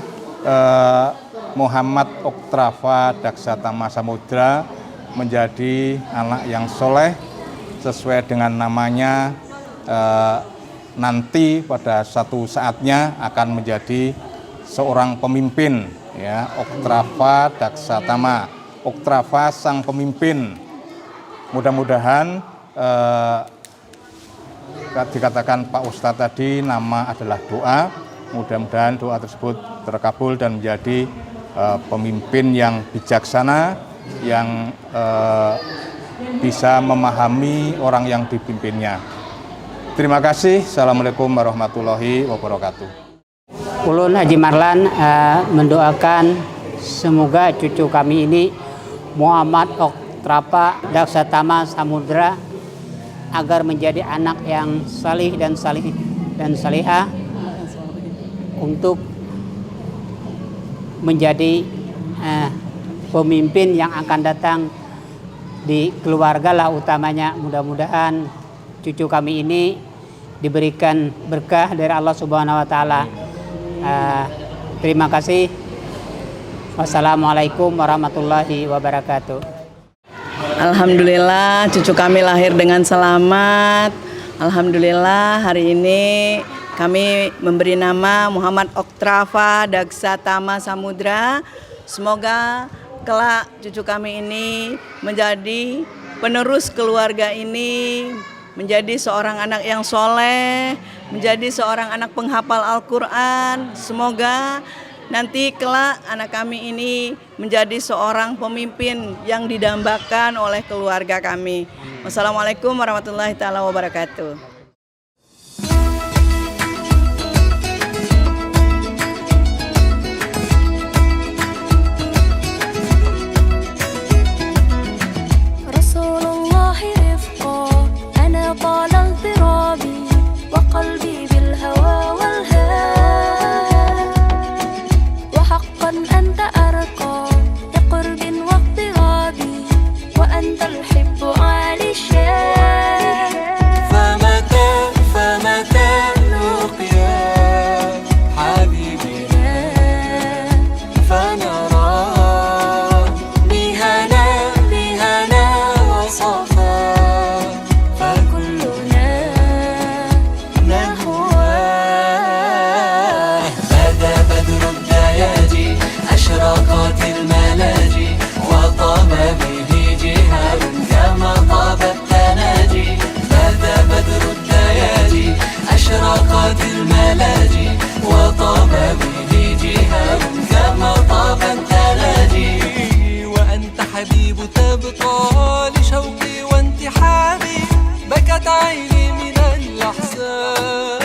Muhammad Oktrava Daksatama Samudra menjadi anak yang soleh sesuai dengan namanya, nanti pada satu saatnya akan menjadi seorang pemimpin, ya, Oktrava Daksatama, Oktrava sang pemimpin. Mudah-mudahan dikatakan Pak Ustadz tadi nama adalah doa, mudah-mudahan doa tersebut terkabul dan menjadi pemimpin yang bijaksana, yang bisa memahami orang yang dipimpinnya. Terima kasih. Assalamualaikum warahmatullahi wabarakatuh. Ulun Haji Marlan mendoakan semoga cucu kami ini Muhammad Oktrava Daksatama Samudra agar menjadi anak yang salih dan salihah untuk menjadi pemimpin yang akan datang di keluarga lah utamanya. Mudah-mudahan cucu kami ini diberikan berkah dari Allah Subhanahu wa taala. Terima kasih. Wassalamualaikum warahmatullahi wabarakatuh. Alhamdulillah cucu kami lahir dengan selamat. Alhamdulillah hari ini kami memberi nama Muhammad Oktrava Daksatama Samudra. Semoga kelak cucu kami ini menjadi penerus keluarga ini, menjadi seorang anak yang soleh, menjadi seorang anak penghafal Al-Quran. Semoga nanti kelak anak kami ini menjadi seorang pemimpin yang didambakan oleh keluarga kami. Wassalamualaikum warahmatullahi taala wabarakatuh. قلبي بالهوى والهام وحقا أنت أرقى لقرب واقترابي وأنت الحب عالي الشان فمتى نلقيا حبيبنا فنرى بهنا وصفا فكلنا أشرقت الملاجي وطاب به جهاد كما طاب التناجي. بدا بدر الدياجي أشرقت الملاجي وطاب به جهاد كما طاب التناجي. وأنت حبيب تبقى لشوقي وانتحابي بكت عيني من الأحزان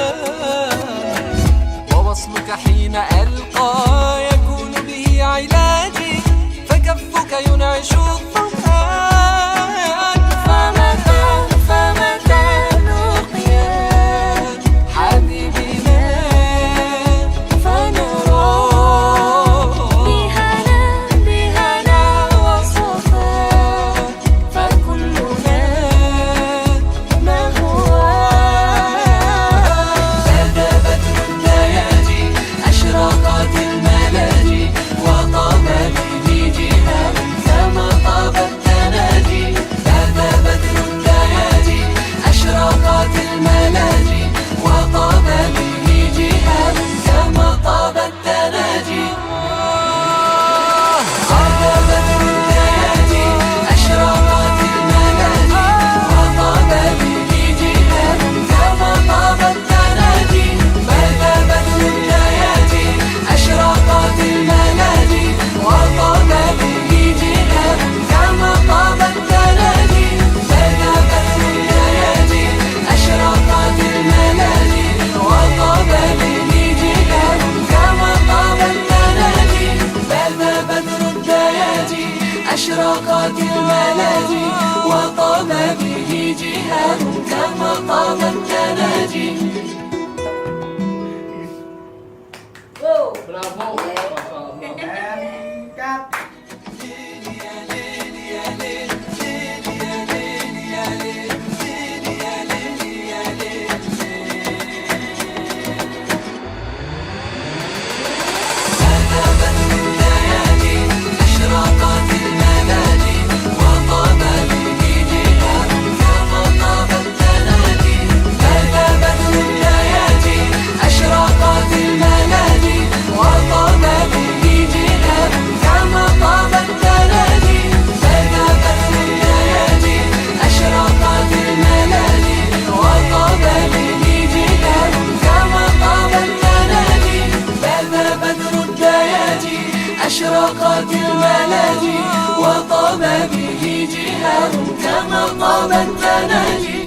ووصلك حين ألقى علاجي فكفك ينعش الظمآن. فمتى نلقيا حبيبنا فنرى بهنا وصفا فكلنا نهوى. بدا بدر الليالي أشرقت الملاجي وطاب به جهاد كما طاب التناجي. بدا بدر الليالي أشرقت الملاجي وطاب به جهاد كما طاب التناجي. بدا بدر الليالي أشرقت الملاجي وطاب به جهاد كما طاب التناجي. بدا بدر الليالي أشرقت الملاجي وطاب به جهاد كما طاب التناجي. بدا بدر الليالي أشرقت الملاجي وطاب به جهاد كما طاب التناجي. بدا بدر الليالي أشرقت الملاجي وطاب به جهاد كما طاب التناجي. أشرقت الملاجي وطاب به جهاد كما طاب التناجي. بدا بدر الليالي أشرقت الملاجئ وطاب به جهاد كما طاب التناجي